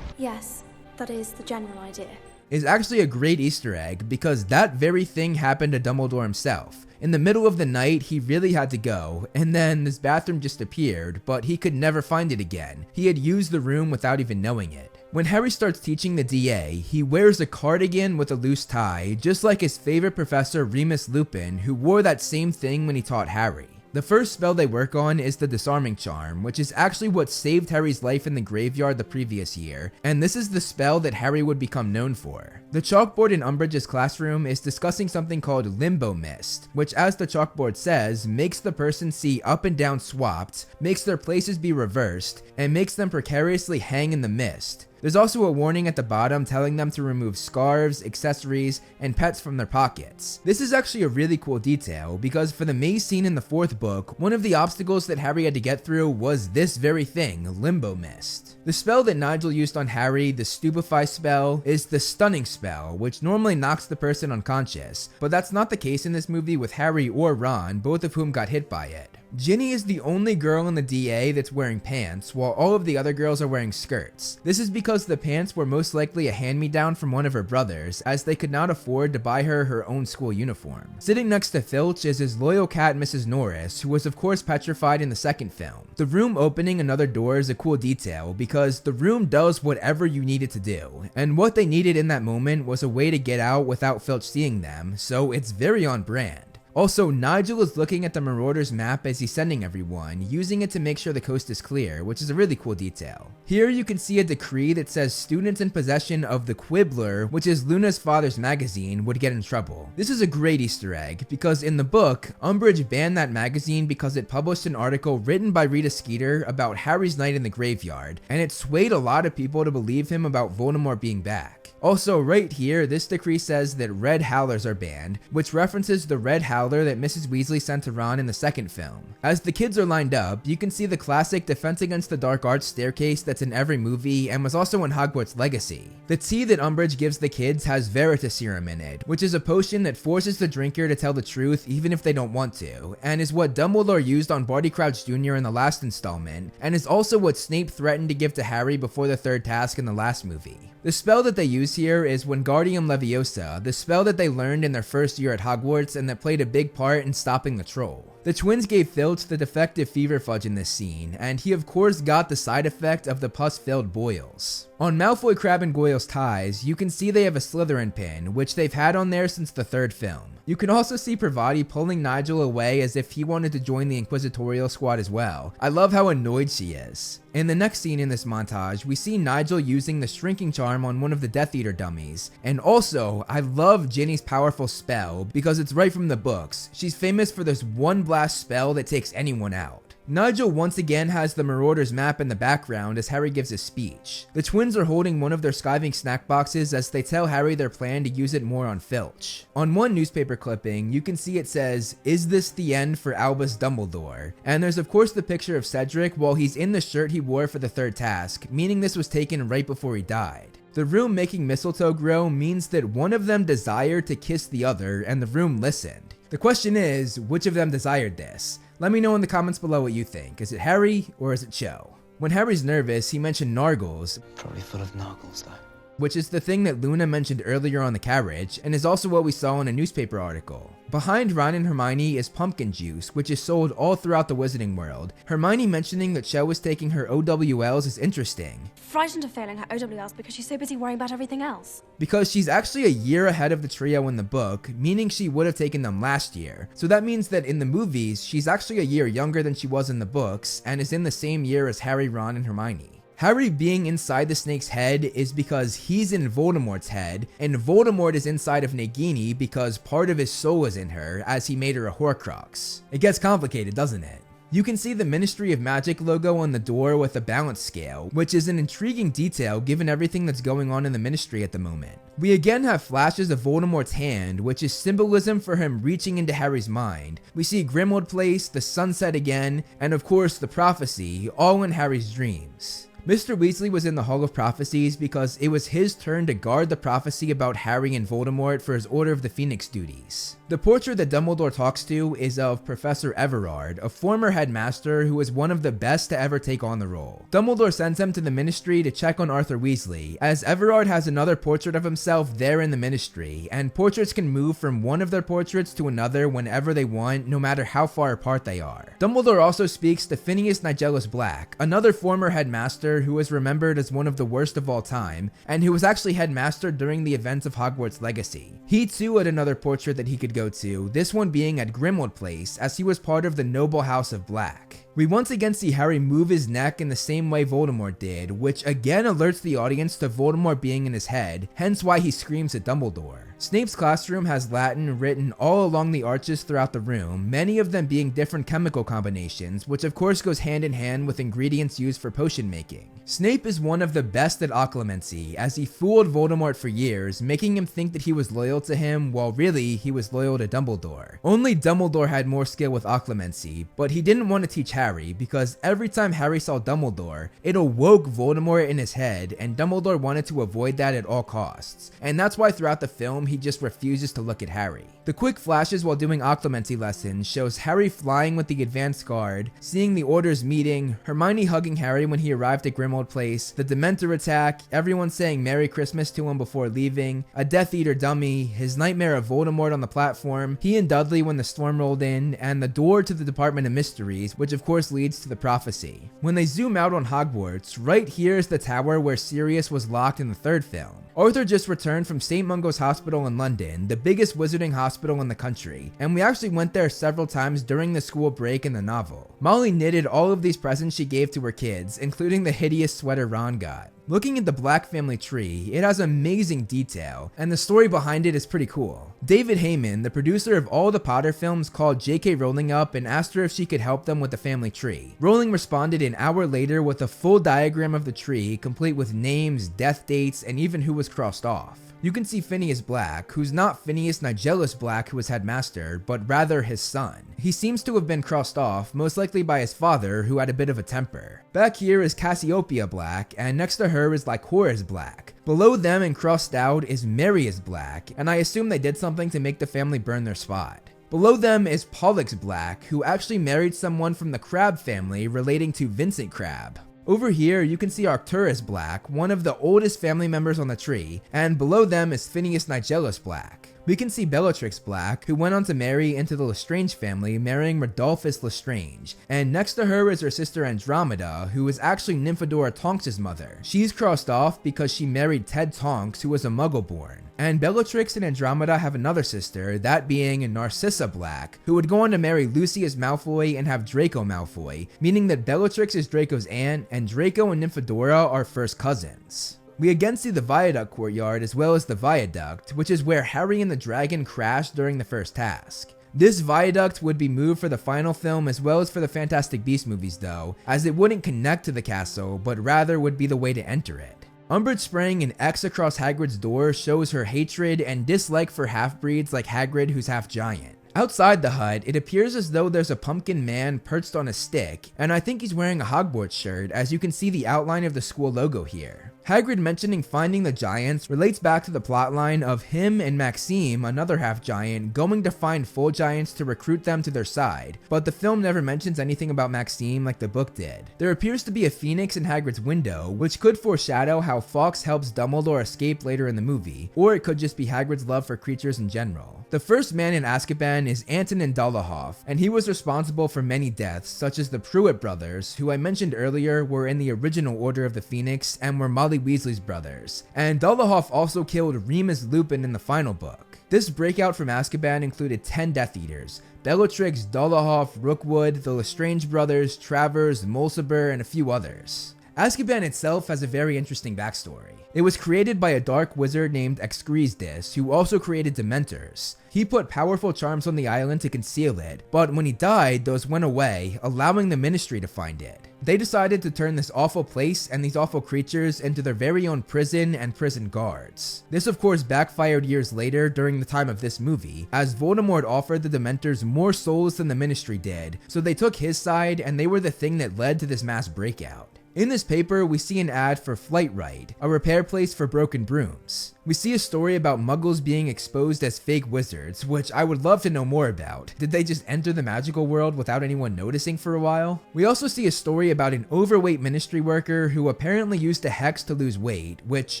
Yes, that is the general idea. Is actually a great Easter egg because that very thing happened to Dumbledore himself. In the middle of the night, he really had to go, and then this bathroom just appeared, but he could never find it again. He had used the room without even knowing it. When Harry starts teaching the DA, he wears a cardigan with a loose tie, just like his favorite professor Remus Lupin, who wore that same thing when he taught Harry. The first spell they work on is the Disarming Charm, which is actually what saved Harry's life in the graveyard the previous year, and this is the spell that Harry would become known for. The chalkboard in Umbridge's classroom is discussing something called Limbo Mist, which as the chalkboard says, makes the person see up and down swapped, makes their places be reversed, and makes them precariously hang in the mist. There's also a warning at the bottom telling them to remove scarves, accessories, and pets from their pockets. This is actually a really cool detail because for the maze scene in the 4th book, one of the obstacles that Harry had to get through was this very thing, Limbo Mist. The spell that Nigel used on Harry, the Stupefy spell, is the Stunning spell, which normally knocks the person unconscious, but that's not the case in this movie with Harry or Ron, both of whom got hit by it. Ginny is the only girl in the DA that's wearing pants, while all of the other girls are wearing skirts. This is because the pants were most likely a hand-me-down from one of her brothers, as they could not afford to buy her own school uniform. Sitting next to Filch is his loyal cat Mrs. Norris, who was of course petrified in the second film. The room opening another door is a cool detail, because the room does whatever you need it to do, and what they needed in that moment was a way to get out without Filch seeing them, so it's very on brand. Also, Nigel is looking at the Marauders map as he's sending everyone, using it to make sure the coast is clear, which is a really cool detail. Here you can see a decree that says students in possession of the Quibbler, which is Luna's father's magazine, would get in trouble. This is a great Easter egg, because in the book, Umbridge banned that magazine because it published an article written by Rita Skeeter about Harry's night in the graveyard, and it swayed a lot of people to believe him about Voldemort being back. Also, right here, this decree says that red howlers are banned, which references the red howler that Mrs. Weasley sent to Ron in the second film. As the kids are lined up, you can see the classic Defense Against the Dark Arts staircase that's in every movie and was also in Hogwarts Legacy. The tea that Umbridge gives the kids has Veritaserum in it, which is a potion that forces the drinker to tell the truth even if they don't want to, and is what Dumbledore used on Barty Crouch Jr. in the last installment, and is also what Snape threatened to give to Harry before the third task in the last movie. The spell that they use here is Wingardium Leviosa, the spell that they learned in their first year at Hogwarts and that played a big part in stopping the troll. The twins gave Filch the defective fever fudge in this scene, and he of course got the side effect of the pus-filled boils. On Malfoy, Crabbe, and Goyle's ties, you can see they have a Slytherin pin, which they've had on there since the third film. You can also see Parvati pulling Nigel away as if he wanted to join the Inquisitorial squad as well. I love how annoyed she is. In the next scene in this montage, we see Nigel using the shrinking charm on one of the Death Eater dummies. And also, I love Ginny's powerful spell because it's right from the books. She's famous for this one blast spell that takes anyone out. Nigel once again has the Marauders map in the background as Harry gives his speech. The twins are holding one of their skiving snack boxes as they tell Harry their plan to use it more on Filch. On one newspaper clipping, you can see it says, "Is this the end for Albus Dumbledore?" And there's of course the picture of Cedric while he's in the shirt he wore for the third task, meaning this was taken right before he died. The room making mistletoe grow means that one of them desired to kiss the other and the room listened. The question is, which of them desired this? Let me know in the comments below what you think. Is it Harry or is it Cho? When Harry's nervous, he mentioned Nargles, Probably full of Nargles, though. which is the thing that Luna mentioned earlier on the carriage, and is also what we saw in a newspaper article. Behind Ron and Hermione is pumpkin juice, which is sold all throughout the Wizarding World. Hermione mentioning that Cho was taking her OWLs is interesting, Frightened of failing her OWLs because she's so busy worrying about everything else. because she's actually a year ahead of the trio in the book, meaning she would have taken them last year. So that means that in the movies, she's actually a year younger than she was in the books, and is in the same year as Harry, Ron, and Hermione. Harry being inside the snake's head is because he's in Voldemort's head, and Voldemort is inside of Nagini because part of his soul is in her, as he made her a Horcrux. It gets complicated, doesn't it? You can see the Ministry of Magic logo on the door with a balance scale, which is an intriguing detail given everything that's going on in the Ministry at the moment. We again have flashes of Voldemort's hand, which is symbolism for him reaching into Harry's mind. We see Grimmauld Place, the sunset again, and of course the prophecy, all in Harry's dreams. Mr. Weasley was in the Hall of Prophecies because it was his turn to guard the prophecy about Harry and Voldemort for his Order of the Phoenix duties. The portrait that Dumbledore talks to is of Professor Everard, a former headmaster who was one of the best to ever take on the role. Dumbledore sends him to the Ministry to check on Arthur Weasley, as Everard has another portrait of himself there in the Ministry, and portraits can move from one of their portraits to another whenever they want, no matter how far apart they are. Dumbledore also speaks to Phineas Nigellus Black, another former headmaster who is remembered as one of the worst of all time, and who was actually headmaster during the events of Hogwarts Legacy. He too had another portrait that he could go to, this one being at Grimmauld Place, as he was part of the noble house of Black. We once again see Harry move his neck in the same way Voldemort did, which again alerts the audience to Voldemort being in his head, hence why he screams at Dumbledore. Snape's classroom has Latin written all along the arches throughout the room, many of them being different chemical combinations, which of course goes hand in hand with ingredients used for potion making. Snape is one of the best at occlumency, as he fooled Voldemort for years, making him think that he was loyal to him, while really he was loyal to Dumbledore. Only Dumbledore had more skill with occlumency, but he didn't want to teach Harry, because every time Harry saw Dumbledore, it awoke Voldemort in his head, and Dumbledore wanted to avoid that at all costs. And that's why throughout the film, he just refuses to look at Harry. The quick flashes while doing occlumency lessons shows Harry flying with the advanced guard, seeing the Order's meeting, Hermione hugging Harry when he arrived at Grimmauld Place, the Dementor attack, everyone saying Merry Christmas to him before leaving, a Death Eater dummy, his nightmare of Voldemort on the platform, he and Dudley when the storm rolled in, and the door to the Department of Mysteries, which of course leads to the prophecy. When they zoom out on Hogwarts, right here is the tower where Sirius was locked in the third film. Arthur just returned from St. Mungo's Hospital in London, the biggest wizarding hospital in the country, and we actually went there several times during the school break in the novel. Molly knitted all of these presents she gave to her kids, including the hideous sweater Ron got. Looking at the Black family tree, it has amazing detail, and the story behind it is pretty cool. David Heyman, the producer of all the Potter films, called J.K. Rowling up and asked her if she could help them with the family tree. Rowling responded an hour later with a full diagram of the tree, complete with names, death dates, and even who was crossed off. You can see Phineas Black, who's not Phineas Nigellus Black who was headmaster, but rather his son. He seems to have been crossed off, most likely by his father, who had a bit of a temper. Back here is Cassiopeia Black, and next to her is Lycoris Black. Below them and crossed out is Marius Black, and I assume they did something to make the family burn their spot. Below them is Pollux Black, who actually married someone from the Crabbe family relating to Vincent Crabbe. Over here, you can see Arcturus Black, one of the oldest family members on the tree, and below them is Phineas Nigellus Black. We can see Bellatrix Black, who went on to marry into the Lestrange family, marrying Rodolphus Lestrange, and next to her is her sister Andromeda, who is actually Nymphadora Tonks' mother. She's crossed off because she married Ted Tonks, who was a Muggle-born. And Bellatrix and Andromeda have another sister, that being Narcissa Black, who would go on to marry Lucius Malfoy and have Draco Malfoy, meaning that Bellatrix is Draco's aunt, and Draco and Nymphadora are first cousins. We again see the Viaduct courtyard as well as the Viaduct, which is where Harry and the dragon crashed during the first task. This viaduct would be moved for the final film as well as for the Fantastic Beasts movies though, as it wouldn't connect to the castle, but rather would be the way to enter it. Umbridge spraying an X across Hagrid's door shows her hatred and dislike for half-breeds like Hagrid, who's half giant. Outside the hut, it appears as though there's a pumpkin man perched on a stick, and I think he's wearing a Hogwarts shirt, as you can see the outline of the school logo here. Hagrid mentioning finding the giants relates back to the plotline of him and Maxime, another half-giant, going to find full giants to recruit them to their side, but the film never mentions anything about Maxime like the book did. There appears to be a phoenix in Hagrid's window, which could foreshadow how Fawkes helps Dumbledore escape later in the movie, or it could just be Hagrid's love for creatures in general. The first man in Azkaban is Antonin Dolohov, and he was responsible for many deaths, such as the Pruitt brothers, who I mentioned earlier were in the original Order of the Phoenix and were Molly Weasley's brothers, and Dolohov also killed Remus Lupin in the final book. This breakout from Azkaban included 10 Death Eaters: Bellatrix, Dolohov, Rookwood, the Lestrange brothers, Travers, Mulciber, and a few others. Azkaban itself has a very interesting backstory. It was created by a dark wizard named Excrezdis, who also created Dementors. He put powerful charms on the island to conceal it, but when he died, those went away, allowing the Ministry to find it. They decided to turn this awful place and these awful creatures into their very own prison and prison guards. This of course backfired years later during the time of this movie, as Voldemort offered the Dementors more souls than the Ministry did, so they took his side and they were the thing that led to this mass breakout. In this paper, we see an ad for Flight Right, a repair place for broken brooms. We see a story about Muggles being exposed as fake wizards, which I would love to know more about. Did they just enter the magical world without anyone noticing for a while? We also see a story about an overweight Ministry worker who apparently used a hex to lose weight, which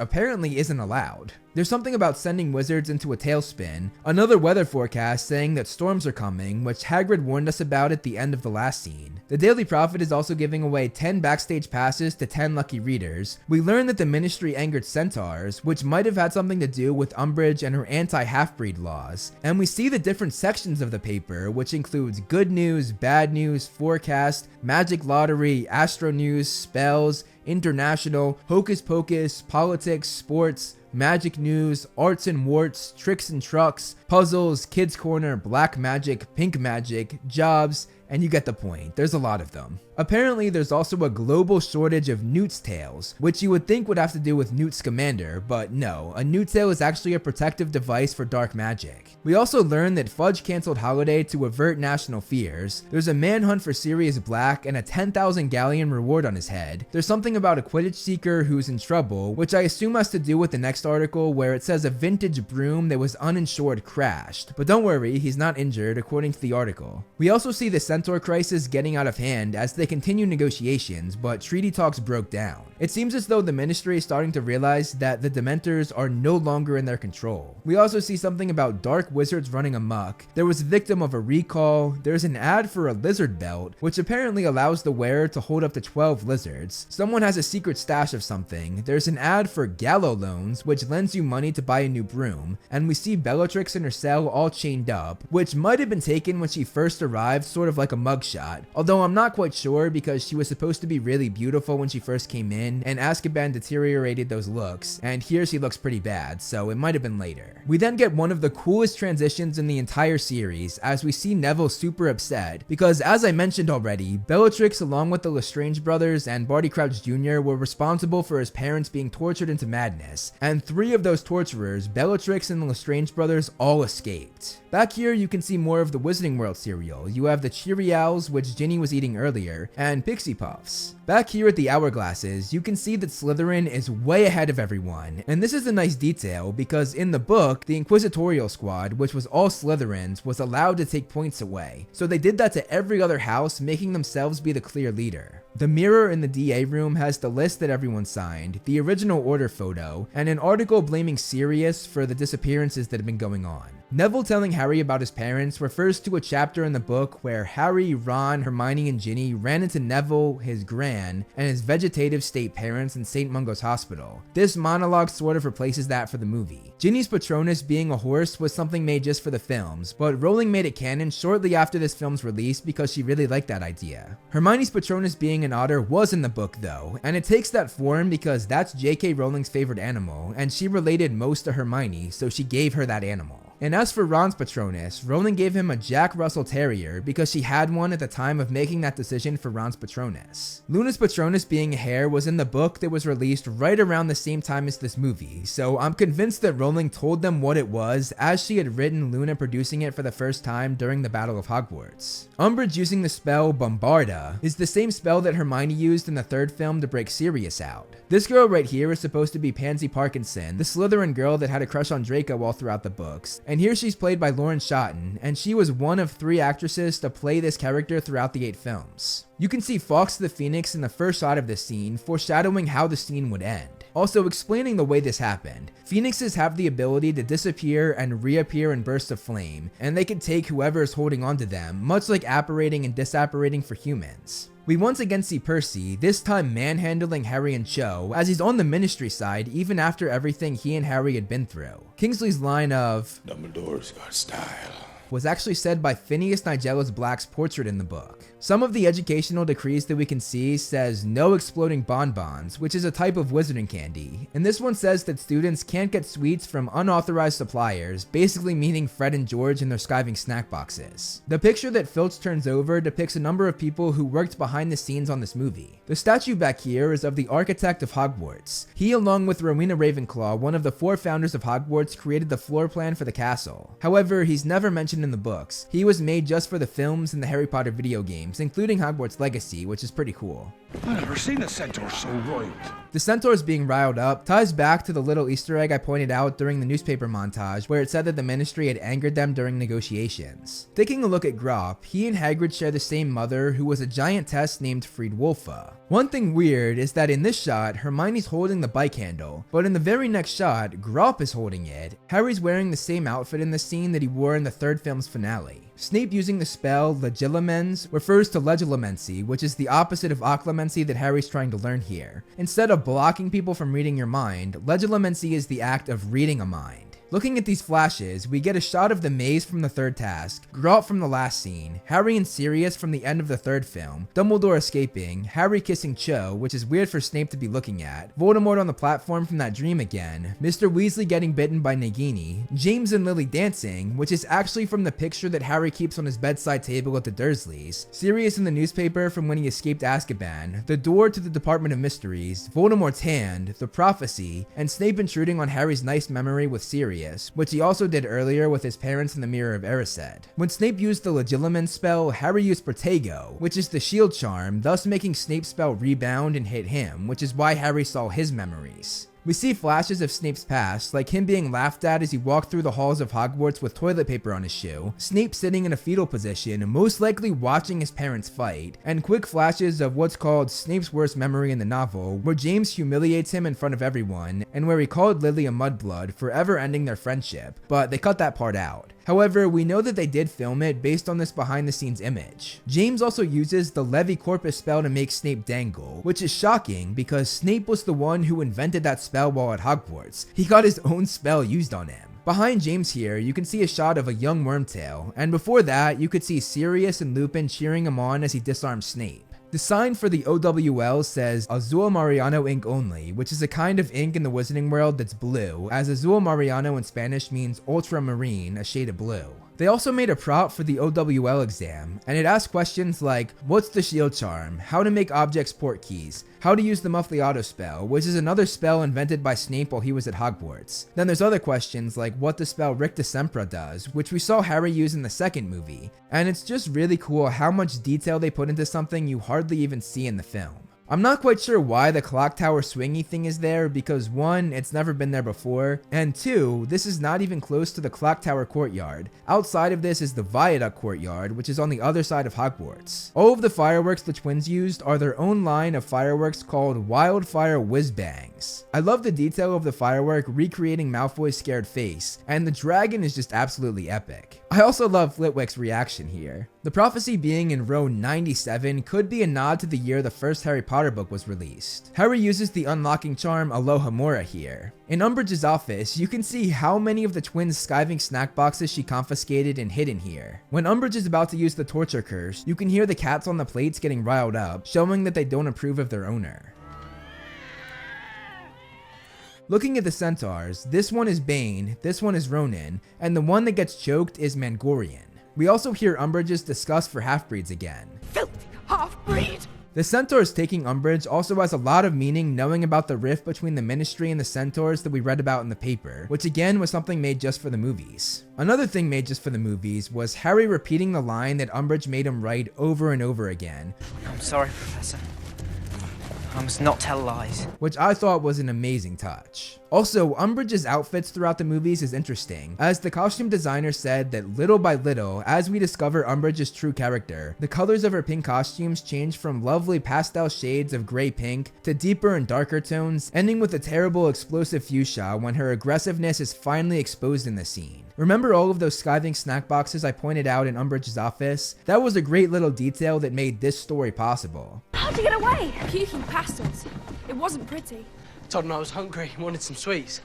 apparently isn't allowed. There's something about sending wizards into a tailspin, another weather forecast saying that storms are coming, which Hagrid warned us about at the end of the last scene. The Daily Prophet is also giving away 10 backstage passes to 10 lucky readers. We learn that the Ministry angered centaurs, which might have had something to do with Umbridge and her anti-half-breed laws. And we see the different sections of the paper, which includes good news, bad news, forecast, magic lottery, astro news, spells, international, hocus pocus, politics, sports, magic news, arts and warts, tricks and trucks, puzzles, kids corner, black magic, pink magic, jobs, and you get the point, there's a lot of them. Apparently there's also a global shortage of Newt's tails, which you would think would have to do with Newt Scamander, but no, a Newt tail is actually a protective device for dark magic. We also learn that Fudge cancelled Holiday to avert national fears, there's a manhunt for Sirius Black and a 10,000 galleon reward on his head, there's something about a Quidditch seeker who's in trouble, which I assume has to do with the next article where it says a vintage broom that was uninsured crashed, but don't worry, he's not injured according to the article. We also see the Centaur crisis getting out of hand as they continue negotiations, but treaty talks broke down. It seems as though the Ministry is starting to realize that the Dementors are no longer in their control. We also see something about dark wizards running amok, there was a victim of a recall, there's an ad for a lizard belt, which apparently allows the wearer to hold up to 12 lizards, someone has a secret stash of something, there's an ad for Gallo loans, which lends you money to buy a new broom, and we see Bellatrix and her cell all chained up, which might have been taken when she first arrived, sort of like a mugshot, although I'm not quite sure because she was supposed to be really beautiful when she first came in, and Azkaban deteriorated those looks, and here she looks pretty bad, so it might have been later. We then get one of the coolest transitions in the entire series, as we see Neville super upset, because as I mentioned already, Bellatrix along with the Lestrange brothers and Barty Crouch Jr. were responsible for his parents being tortured into madness, and 3 of those torturers, Bellatrix and the Lestrange brothers, all escaped. Back here you can see more of the Wizarding World cereal. You have the Cheery Owls, which Ginny was eating earlier, and Pixie Puffs. Back here at the Hourglasses, you can see that Slytherin is way ahead of everyone, and this is a nice detail because in the book, the Inquisitorial Squad, which was all Slytherins, was allowed to take points away, so they did that to every other house, making themselves be the clear leader. The mirror in the DA room has the list that everyone signed, the original order photo, and an article blaming Sirius for the disappearances that have been going on. Neville telling Harry about his parents refers to a chapter in the book where Harry, Ron, Hermione, and Ginny ran into Neville, his gran, and his vegetative state parents in St. Mungo's Hospital. This monologue sort of replaces that for the movie. Ginny's Patronus being a horse was something made just for the films, but Rowling made it canon shortly after this film's release because she really liked that idea. Hermione's Patronus being an otter was in the book though, and it takes that form because that's J.K. Rowling's favorite animal, and she related most to Hermione, so she gave her that animal. And as for Ron's Patronus, Rowling gave him a Jack Russell Terrier because she had one at the time of making that decision for Ron's Patronus. Luna's Patronus being a hare was in the book that was released right around the same time as this movie, so I'm convinced that Rowling told them what it was as she had written Luna producing it for the first time during the Battle of Hogwarts. Umbridge using the spell Bombarda is the same spell that Hermione used in the 3rd film to break Sirius out. This girl right here is supposed to be Pansy Parkinson, the Slytherin girl that had a crush on Draco all throughout the books, and here she's played by Lauren Shotton, and she was one of 3 actresses to play this character throughout the 8 films. You can see Fawkes the Phoenix in the first shot of this scene, foreshadowing how the scene would end. Also explaining the way this happened. Phoenixes have the ability to disappear and reappear in bursts of flame, and they can take whoever is holding onto them, much like apparating and disapparating for humans. We once again see Percy, this time manhandling Harry and Cho, as he's on the Ministry side even after everything he and Harry had been through. Kingsley's line of "Dumbledore's got style" was actually said by Phineas Nigellus Black's portrait in the book. Some of the educational decrees that we can see says no exploding bonbons, which is a type of wizarding candy, and this one says that students can't get sweets from unauthorized suppliers, basically meaning Fred and George and their skiving snack boxes. The picture that Filch turns over depicts a number of people who worked behind the scenes on this movie. The statue back here is of the architect of Hogwarts. He, along with Rowena Ravenclaw, one of the 4 founders of Hogwarts, created the floor plan for the castle. However, he's never mentioned in the books. He was made just for the films and the Harry Potter video games, including Hogwarts Legacy, which is pretty cool. I've never seen a centaur so right. The centaurs being riled up ties back to the little Easter egg I pointed out during the newspaper montage where it said that the Ministry had angered them during negotiations. Taking a look at Grop, he and Hagrid share the same mother who was a giantess named Friedwolfa. One thing weird is that in this shot, Hermione's holding the bike handle, but in the very next shot, Grop is holding it. Harry's wearing the same outfit in the scene that he wore in the 3rd film's finale. Snape using the spell Legilimens refers to Legilimency, which is the opposite of Occlumency that Harry's trying to learn here. Instead of blocking people from reading your mind, Legilimency is the act of reading a mind. Looking at these flashes, we get a shot of the maze from the third task, Grawt from the last scene, Harry and Sirius from the end of the third film, Dumbledore escaping, Harry kissing Cho, which is weird for Snape to be looking at, Voldemort on the platform from that dream again, Mr. Weasley getting bitten by Nagini, James and Lily dancing, which is actually from the picture that Harry keeps on his bedside table at the Dursleys, Sirius in the newspaper from when he escaped Azkaban, the door to the Department of Mysteries, Voldemort's hand, the prophecy, and Snape intruding on Harry's nice memory with Sirius, which he also did earlier with his parents in the Mirror of Erised. When Snape used the Legilimens spell, Harry used Protego, which is the shield charm, thus making Snape's spell rebound and hit him, which is why Harry saw his memories. We see flashes of Snape's past, like him being laughed at as he walked through the halls of Hogwarts with toilet paper on his shoe, Snape sitting in a fetal position, most likely watching his parents fight, and quick flashes of what's called Snape's worst memory in the novel, where James humiliates him in front of everyone, and where he called Lily a mudblood, forever ending their friendship, but they cut that part out. However, we know that they did film it based on this behind the scenes image. James also uses the Levi Corpus spell to make Snape dangle, which is shocking because Snape was the one who invented that spell while at Hogwarts. He got his own spell used on him. Behind James here, you can see a shot of a young Wormtail, and before that, you could see Sirius and Lupin cheering him on as he disarms Snape. The sign for the OWL says Azul Mariano ink only, which is a kind of ink in the Wizarding world that's blue, as Azul Mariano in Spanish means ultramarine, a shade of blue. They also made a prop for the OWL exam, and it asked questions like, what's the shield charm, how to make objects port keys, how to use the Muffliato spell, which is another spell invented by Snape while he was at Hogwarts. Then there's other questions like what the spell Ricta Sempra does, which we saw Harry use in the second movie, and it's just really cool how much detail they put into something you hardly even see in the film. I'm not quite sure why the clock tower swingy thing is there because 1, it's never been there before, and 2, this is not even close to the clock tower courtyard. Outside of this is the viaduct courtyard, which is on the other side of Hogwarts. All of the fireworks the twins used are their own line of fireworks called Wildfire Whiz-Bangs. I love the detail of the firework recreating Malfoy's scared face, and the dragon is just absolutely epic. I also love Flitwick's reaction here. The prophecy being in row 97 could be a nod to the year the first Harry Potter book was released. Harry uses the unlocking charm Alohomora here. In Umbridge's office, you can see how many of the twins' skiving snack boxes she confiscated and hid in here. When Umbridge is about to use the torture curse, you can hear the cats on the plates getting riled up, showing that they don't approve of their owner. Looking at the centaurs, this one is Bane, this one is Ronan, and the one that gets choked is Mangorian. We also hear Umbridge's disgust for half-breeds again. Filthy half-breed! The centaurs taking Umbridge also has a lot of meaning knowing about the rift between the Ministry and the centaurs that we read about in the paper, which again was something made just for the movies. Another thing made just for the movies was Harry repeating the line that Umbridge made him write over and over again. I'm sorry, Professor. I must not tell lies. Which I thought was an amazing touch. Also, Umbridge's outfits throughout the movies is interesting, as the costume designer said that little by little, as we discover Umbridge's true character, the colors of her pink costumes change from lovely pastel shades of gray pink to deeper and darker tones, ending with a terrible explosive fuchsia when her aggressiveness is finally exposed in the scene. Remember all of those skiving snack boxes I pointed out in Umbridge's office? That was a great little detail that made this story possible. How'd you get away? Puking past us. It wasn't pretty. Told them I was hungry and wanted some sweets.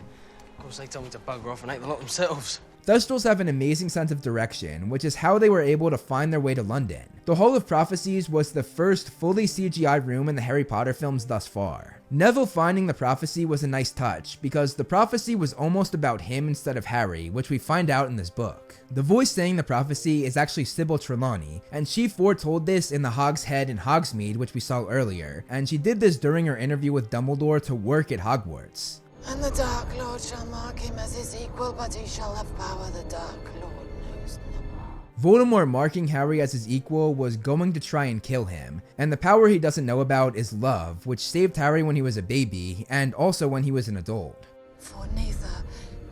Of course, they told me to bugger off and ate the lot themselves. Thestrals have an amazing sense of direction, which is how they were able to find their way to London. The Hall of Prophecies was the first fully CGI room in the Harry Potter films thus far. Neville finding the prophecy was a nice touch, because the prophecy was almost about him instead of Harry, which we find out in this book. The voice saying the prophecy is actually Sybil Trelawney, and she foretold this in the Hog's Head in Hogsmeade, which we saw earlier, and she did this during her interview with Dumbledore to work at Hogwarts. And the Dark Lord shall mark him as his equal, but he shall have power the Dark Lord knows not. Voldemort marking Harry as his equal was going to try and kill him, and the power he doesn't know about is love, which saved Harry when he was a baby, and also when he was an adult. For neither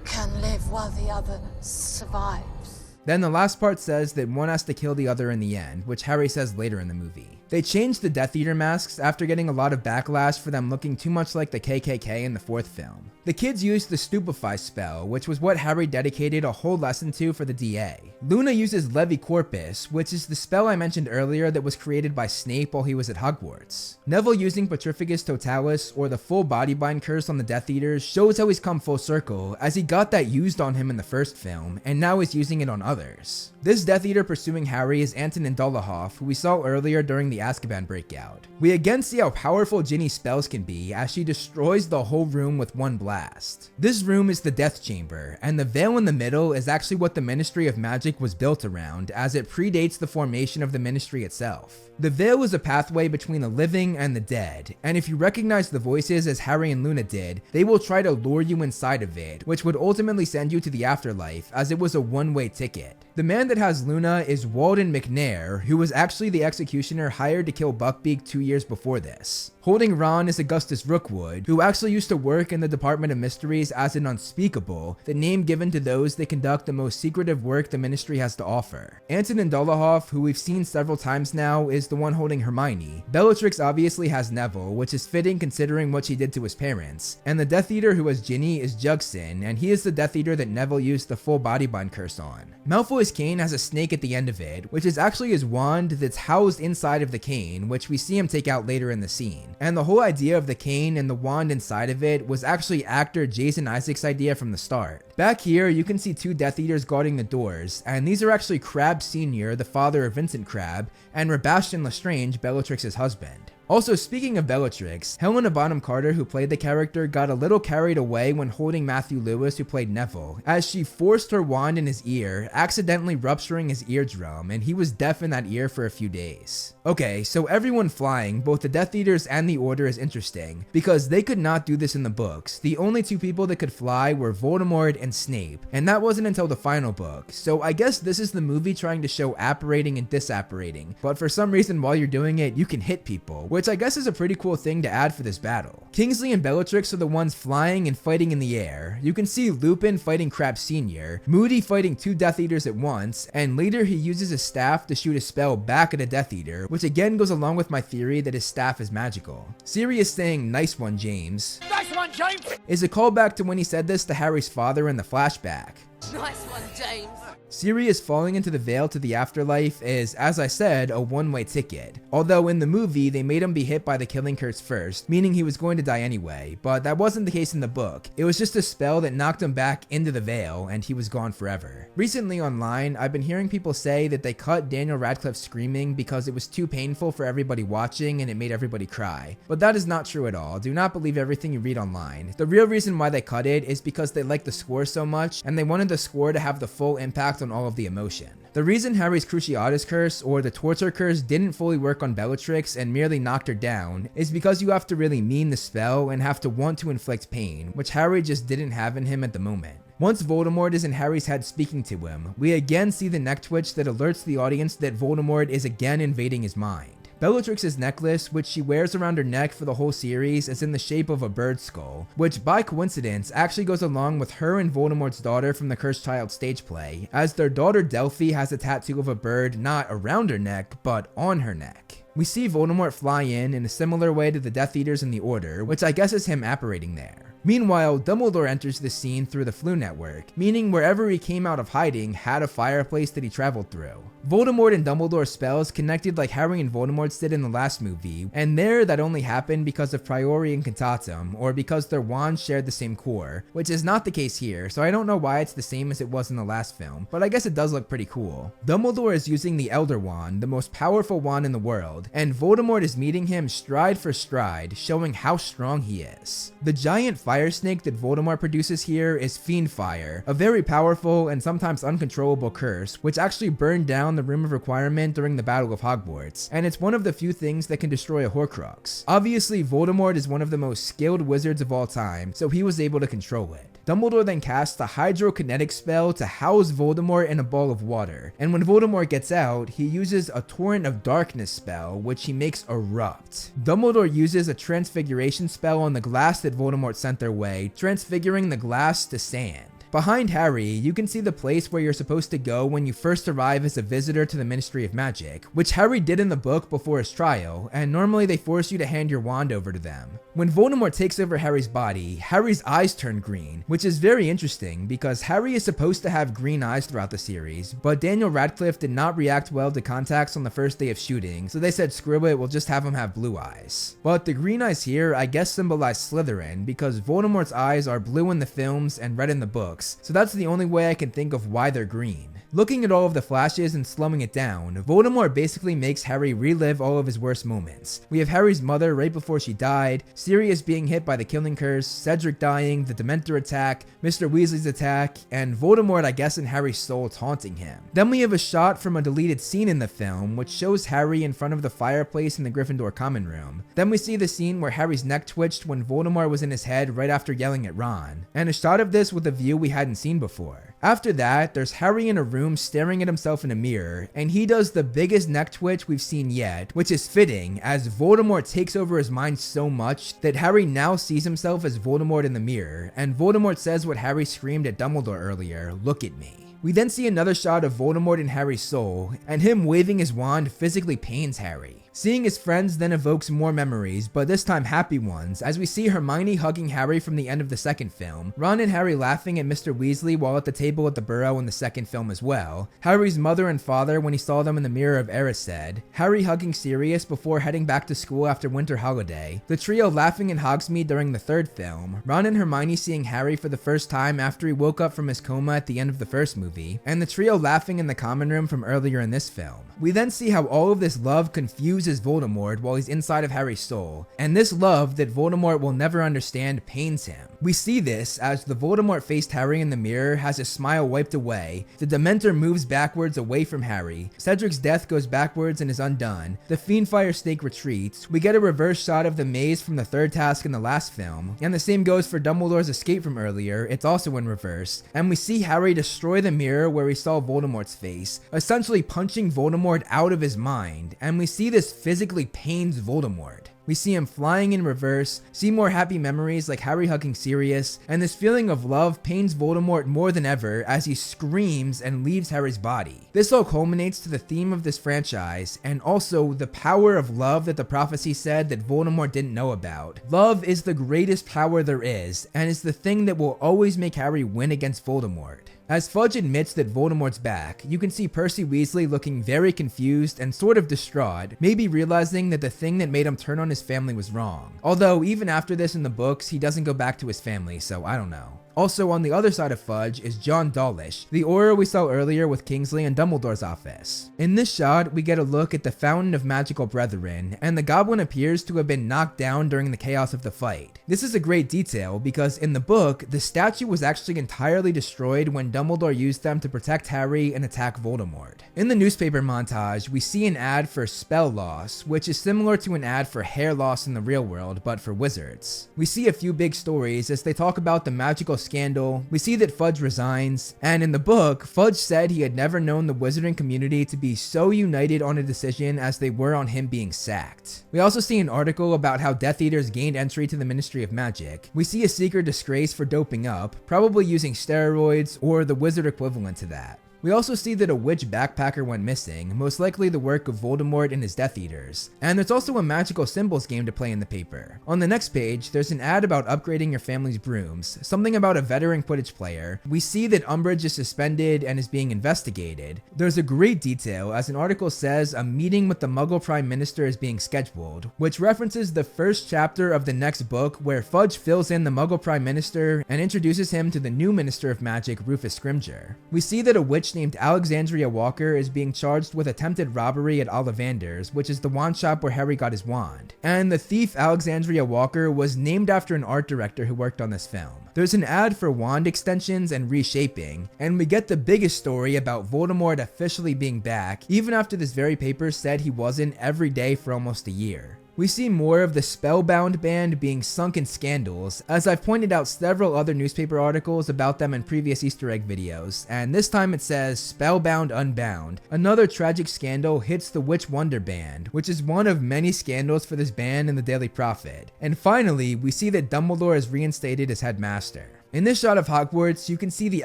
can live while the other survives. Then the last part says that one has to kill the other in the end, which Harry says later in the movie. They changed the Death Eater masks after getting a lot of backlash for them looking too much like the KKK in the 4th film. The kids used the Stupefy spell, which was what Harry dedicated a whole lesson to for the DA. Luna uses Levi Corpus, which is the spell I mentioned earlier that was created by Snape while he was at Hogwarts. Neville using Petrificus Totalis, or the full body bind curse on the Death Eaters, shows how he's come full circle, as he got that used on him in the first film, and now is using it on others. This Death Eater pursuing Harry is Antonin Dolohov, who we saw earlier during the Azkaban breakout. We again see how powerful Ginny's spells can be, as she destroys the whole room with one blast. This room is the Death Chamber, and the veil in the middle is actually what the Ministry of Magic was built around, as it predates the formation of the Ministry itself. The veil is a pathway between the living and the dead, and if you recognize the voices as Harry and Luna did, they will try to lure you inside of it, which would ultimately send you to the afterlife, as it was a one-way ticket. The man that has Luna is Walden McNair, who was actually the executioner hired to kill Buckbeak 2 years before this. Holding Ron is Augustus Rookwood, who actually used to work in the Department of Mysteries as an Unspeakable, the name given to those that conduct the most secretive work the Ministry has to offer. Antonin Dolohov, who we've seen several times now, is the one holding Hermione. Bellatrix obviously has Neville, which is fitting considering what she did to his parents, and the Death Eater who has Ginny is Jugson, and he is the Death Eater that Neville used the full body bind curse on. Malfoy's cane has a snake at the end of it, which is actually his wand that's housed inside of the cane, which we see him take out later in the scene. And the whole idea of the cane and the wand inside of it was actually actor Jason Isaacs' idea from the start. Back here, you can see 2 Death Eaters guarding the doors, and these are actually Crabbe Sr., the father of Vincent Crabbe, and Sebastian Lestrange, Bellatrix's husband. Also, speaking of Bellatrix, Helena Bonham Carter, who played the character, got a little carried away when holding Matthew Lewis, who played Neville, as she forced her wand in his ear, accidentally rupturing his eardrum, and he was deaf in that ear for a few days. Okay, so everyone flying, both the Death Eaters and the Order, is interesting, because they could not do this in the books. The only 2 people that could fly were Voldemort and Snape, and that wasn't until the final book, so I guess this is the movie trying to show apparating and disapparating, but for some reason while you're doing it, you can hit people, which I guess is a pretty cool thing to add for this battle. Kingsley and Bellatrix are the ones flying and fighting in the air. You can see Lupin fighting Crabbe Sr., Moody fighting 2 Death Eaters at once, and later he uses his staff to shoot a spell back at a Death Eater, which again goes along with my theory that his staff is magical. Sirius saying "Nice one, James," Nice one, James! is a callback to when he said this to Harry's father in the flashback. Nice one, James! Sirius falling into the veil to the afterlife is, as I said, a one-way ticket. Although in the movie, they made him be hit by the killing curse first, meaning he was going to die anyway, but that wasn't the case in the book. It was just a spell that knocked him back into the veil, and he was gone forever. Recently online, I've been hearing people say that they cut Daniel Radcliffe screaming because it was too painful for everybody watching and it made everybody cry. But that is not true at all. Do not believe everything you read online. The real reason why they cut it is because they liked the score so much, and they wanted the score to have the full impact on all of the emotion. The reason Harry's Cruciatus Curse, or the Torture Curse, didn't fully work on Bellatrix and merely knocked her down is because you have to really mean the spell and have to want to inflict pain, which Harry just didn't have in him at the moment. Once Voldemort is in Harry's head speaking to him, we again see the neck twitch that alerts the audience that Voldemort is again invading his mind. Bellatrix's necklace, which she wears around her neck for the whole series, is in the shape of a bird skull, which by coincidence actually goes along with her and Voldemort's daughter from the Cursed Child stage play, as their daughter Delphi has a tattoo of a bird not around her neck, but on her neck. We see Voldemort fly in a similar way to the Death Eaters in the Order, which I guess is him apparating there. Meanwhile, Dumbledore enters the scene through the Floo network, meaning wherever he came out of hiding had a fireplace that he traveled through. Voldemort and Dumbledore's spells connected like Harry and Voldemort's did in the last movie, and there that only happened because of Priori Incantatem, or because their wands shared the same core, which is not the case here, so I don't know why it's the same as it was in the last film, but I guess it does look pretty cool. Dumbledore is using the Elder Wand, the most powerful wand in the world, and Voldemort is meeting him stride for stride, showing how strong he is. The giant fire snake that Voldemort produces here is Fiendfire, a very powerful and sometimes uncontrollable curse, which actually burned down the Room of Requirement during the Battle of Hogwarts, and it's one of the few things that can destroy a Horcrux. Obviously, Voldemort is one of the most skilled wizards of all time, so he was able to control it. Dumbledore then casts a hydrokinetic spell to house Voldemort in a ball of water, and when Voldemort gets out, he uses a Torrent of Darkness spell, which he makes erupt. Dumbledore uses a transfiguration spell on the glass that Voldemort sent their way, transfiguring the glass to sand. Behind Harry, you can see the place where you're supposed to go when you first arrive as a visitor to the Ministry of Magic, which Harry did in the book before his trial, and normally they force you to hand your wand over to them. When Voldemort takes over Harry's body, Harry's eyes turn green, which is very interesting because Harry is supposed to have green eyes throughout the series, but Daniel Radcliffe did not react well to contacts on the first day of shooting, so they said screw it, we'll just have him have blue eyes. But the green eyes here I guess symbolize Slytherin because Voldemort's eyes are blue in the films and red in the books, so that's the only way I can think of why they're green. Looking at all of the flashes and slowing it down, Voldemort basically makes Harry relive all of his worst moments. We have Harry's mother right before she died, Sirius being hit by the killing curse, Cedric dying, the Dementor attack, Mr. Weasley's attack, and Voldemort I guess in Harry's soul taunting him. Then we have a shot from a deleted scene in the film which shows Harry in front of the fireplace in the Gryffindor common room. Then we see the scene where Harry's neck twitched when Voldemort was in his head right after yelling at Ron, and a shot of this with a view we hadn't seen before. After that, there's Harry in a room staring at himself in a mirror, and he does the biggest neck twitch we've seen yet, which is fitting as Voldemort takes over his mind so much that Harry now sees himself as Voldemort in the mirror, and Voldemort says what Harry screamed at Dumbledore earlier, "Look at me." We then see another shot of Voldemort in Harry's soul, and him waving his wand physically pains Harry. Seeing his friends then evokes more memories, but this time happy ones, as we see Hermione hugging Harry from the end of the second film, Ron and Harry laughing at Mr. Weasley while at the table at the Burrow in the second film as well, Harry's mother and father when he saw them in the Mirror of Erised, Harry hugging Sirius before heading back to school after winter holiday, the trio laughing in Hogsmeade during the third film, Ron and Hermione seeing Harry for the first time after he woke up from his coma at the end of the first movie, and the trio laughing in the common room from earlier in this film. We then see how all of this love confuses Voldemort while he's inside of Harry's soul, and this love that Voldemort will never understand pains him. We see this as the Voldemort-faced Harry in the mirror has his smile wiped away, the Dementor moves backwards away from Harry, Cedric's death goes backwards and is undone, the Fiendfire Snake retreats, we get a reverse shot of the maze from the third task in the last film, and the same goes for Dumbledore's escape from earlier, it's also in reverse, and we see Harry destroy the mirror where we saw Voldemort's face, essentially punching Voldemort out of his mind, and we see this physically pains Voldemort. We see him flying in reverse, see more happy memories like Harry hugging Sirius, and this feeling of love pains Voldemort more than ever as he screams and leaves Harry's body. This all culminates to the theme of this franchise, and also the power of love that the prophecy said that Voldemort didn't know about. Love is the greatest power there is, and is the thing that will always make Harry win against Voldemort. As Fudge admits that Voldemort's back, you can see Percy Weasley looking very confused and sort of distraught, maybe realizing that the thing that made him turn on his family was wrong. Although even after this in the books, he doesn't go back to his family, so I don't know. Also on the other side of Fudge is John Dawlish, the Auror we saw earlier with Kingsley and Dumbledore's office. In this shot, we get a look at the Fountain of Magical Brethren, and the goblin appears to have been knocked down during the chaos of the fight. This is a great detail because in the book, the statue was actually entirely destroyed when Dumbledore used them to protect Harry and attack Voldemort. In the newspaper montage, we see an ad for spell loss, which is similar to an ad for hair loss in the real world, but for wizards. We see a few big stories as they talk about the magical scandal, we see that Fudge resigns, and in the book, Fudge said he had never known the wizarding community to be so united on a decision as they were on him being sacked. We also see an article about how Death Eaters gained entry to the Ministry of Magic. We see a seeker disgraced for doping up, probably using steroids or the wizard equivalent to that. We also see that a witch backpacker went missing, most likely the work of Voldemort and his Death Eaters. And there's also a magical symbols game to play in the paper. On the next page, there's an ad about upgrading your family's brooms, something about a veteran Quidditch player. We see that Umbridge is suspended and is being investigated. There's a great detail as an article says a meeting with the Muggle Prime Minister is being scheduled, which references the first chapter of the next book where Fudge fills in the Muggle Prime Minister and introduces him to the new Minister of Magic, Rufus Scrimgeour. We see that a witch named Alexandria Walker is being charged with attempted robbery at Ollivander's, which is the wand shop where Harry got his wand. And the thief Alexandria Walker was named after an art director who worked on this film. There's an ad for wand extensions and reshaping, and we get the biggest story about Voldemort officially being back, even after this very paper said he wasn't every day for almost a year. We see more of the Spellbound band being sunk in scandals, as I've pointed out several other newspaper articles about them in previous Easter egg videos, and this time it says Spellbound Unbound. Another tragic scandal hits the Witch Wonder Band, which is one of many scandals for this band in the Daily Prophet. And finally, we see that Dumbledore is reinstated as headmaster. In this shot of Hogwarts, you can see the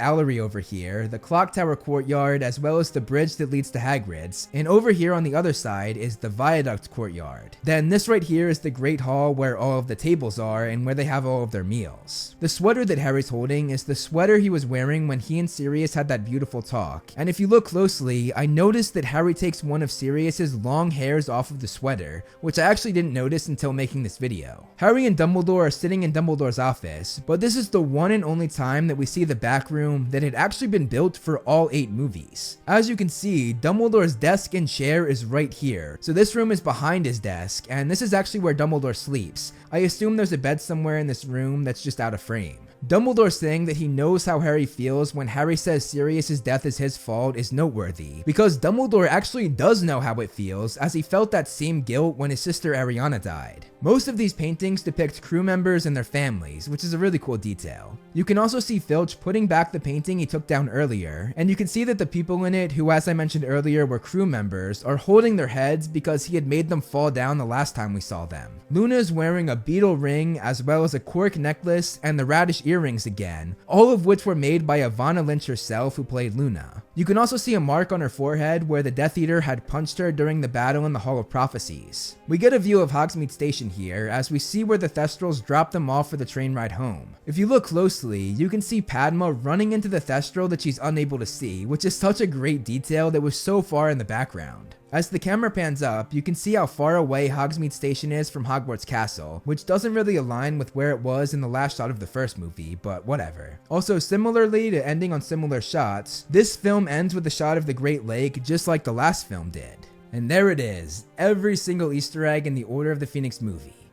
Owlery over here, the clock tower courtyard, as well as the bridge that leads to Hagrid's, and over here on the other side is the Viaduct courtyard. Then this right here is the Great Hall where all of the tables are and where they have all of their meals. The sweater that Harry's holding is the sweater he was wearing when he and Sirius had that beautiful talk, and if you look closely, I noticed that Harry takes one of Sirius's long hairs off of the sweater, which I actually didn't notice until making this video. Harry and Dumbledore are sitting in Dumbledore's office, but this is the one and only time that we see the back room that had actually been built for all 8 movies. As you can see, Dumbledore's desk and chair is right here, so this room is behind his desk, and this is actually where Dumbledore sleeps. I assume there's a bed somewhere in this room that's just out of frame. Dumbledore saying that he knows how Harry feels when Harry says Sirius's death is his fault is noteworthy, because Dumbledore actually does know how it feels, as he felt that same guilt when his sister Ariana died. Most of these paintings depict crew members and their families, which is a really cool detail. You can also see Filch putting back the painting he took down earlier, and you can see that the people in it, who as I mentioned earlier were crew members, are holding their heads because he had made them fall down the last time we saw them. Luna is wearing a beetle ring as well as a cork necklace and the radish earrings again, all of which were made by Ivana Lynch herself who played Luna. You can also see a mark on her forehead where the Death Eater had punched her during the battle in the Hall of Prophecies. We get a view of Hogsmeade Station here as we see where the Thestrals drop them off for the train ride home. If you look closely, you can see Padma running into the Thestral that she's unable to see, which is such a great detail that was so far in the background. As the camera pans up, you can see how far away Hogsmeade Station is from Hogwarts Castle, which doesn't really align with where it was in the last shot of the first movie, but whatever. Also, similarly to ending on similar shots, this film ends with a shot of the Great Lake just like the last film did. And there it is, every single Easter egg in the Order of the Phoenix movie.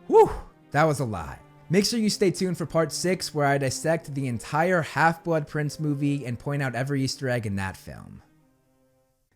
Whew, that was a lot. Make sure you stay tuned for part 6 where I dissect the entire Half-Blood Prince movie and point out every Easter egg in that film.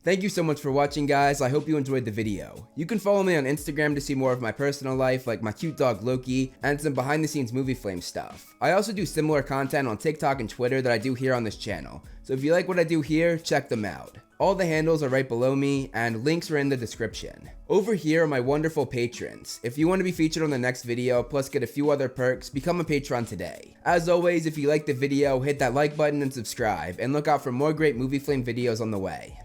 Thank you so much for watching, guys. I hope you enjoyed the video. You can follow me on Instagram to see more of my personal life, like my cute dog Loki, and some behind the scenes movie flame stuff. I also do similar content on TikTok and Twitter that I do here on this channel, so if you like what I do here, check them out. All the handles are right below me, and links are in the description. Over here are my wonderful patrons. If you want to be featured on the next video, plus get a few other perks, become a patron today. As always, if you liked the video, hit that like button and subscribe, and look out for more great Movie Flame videos on the way.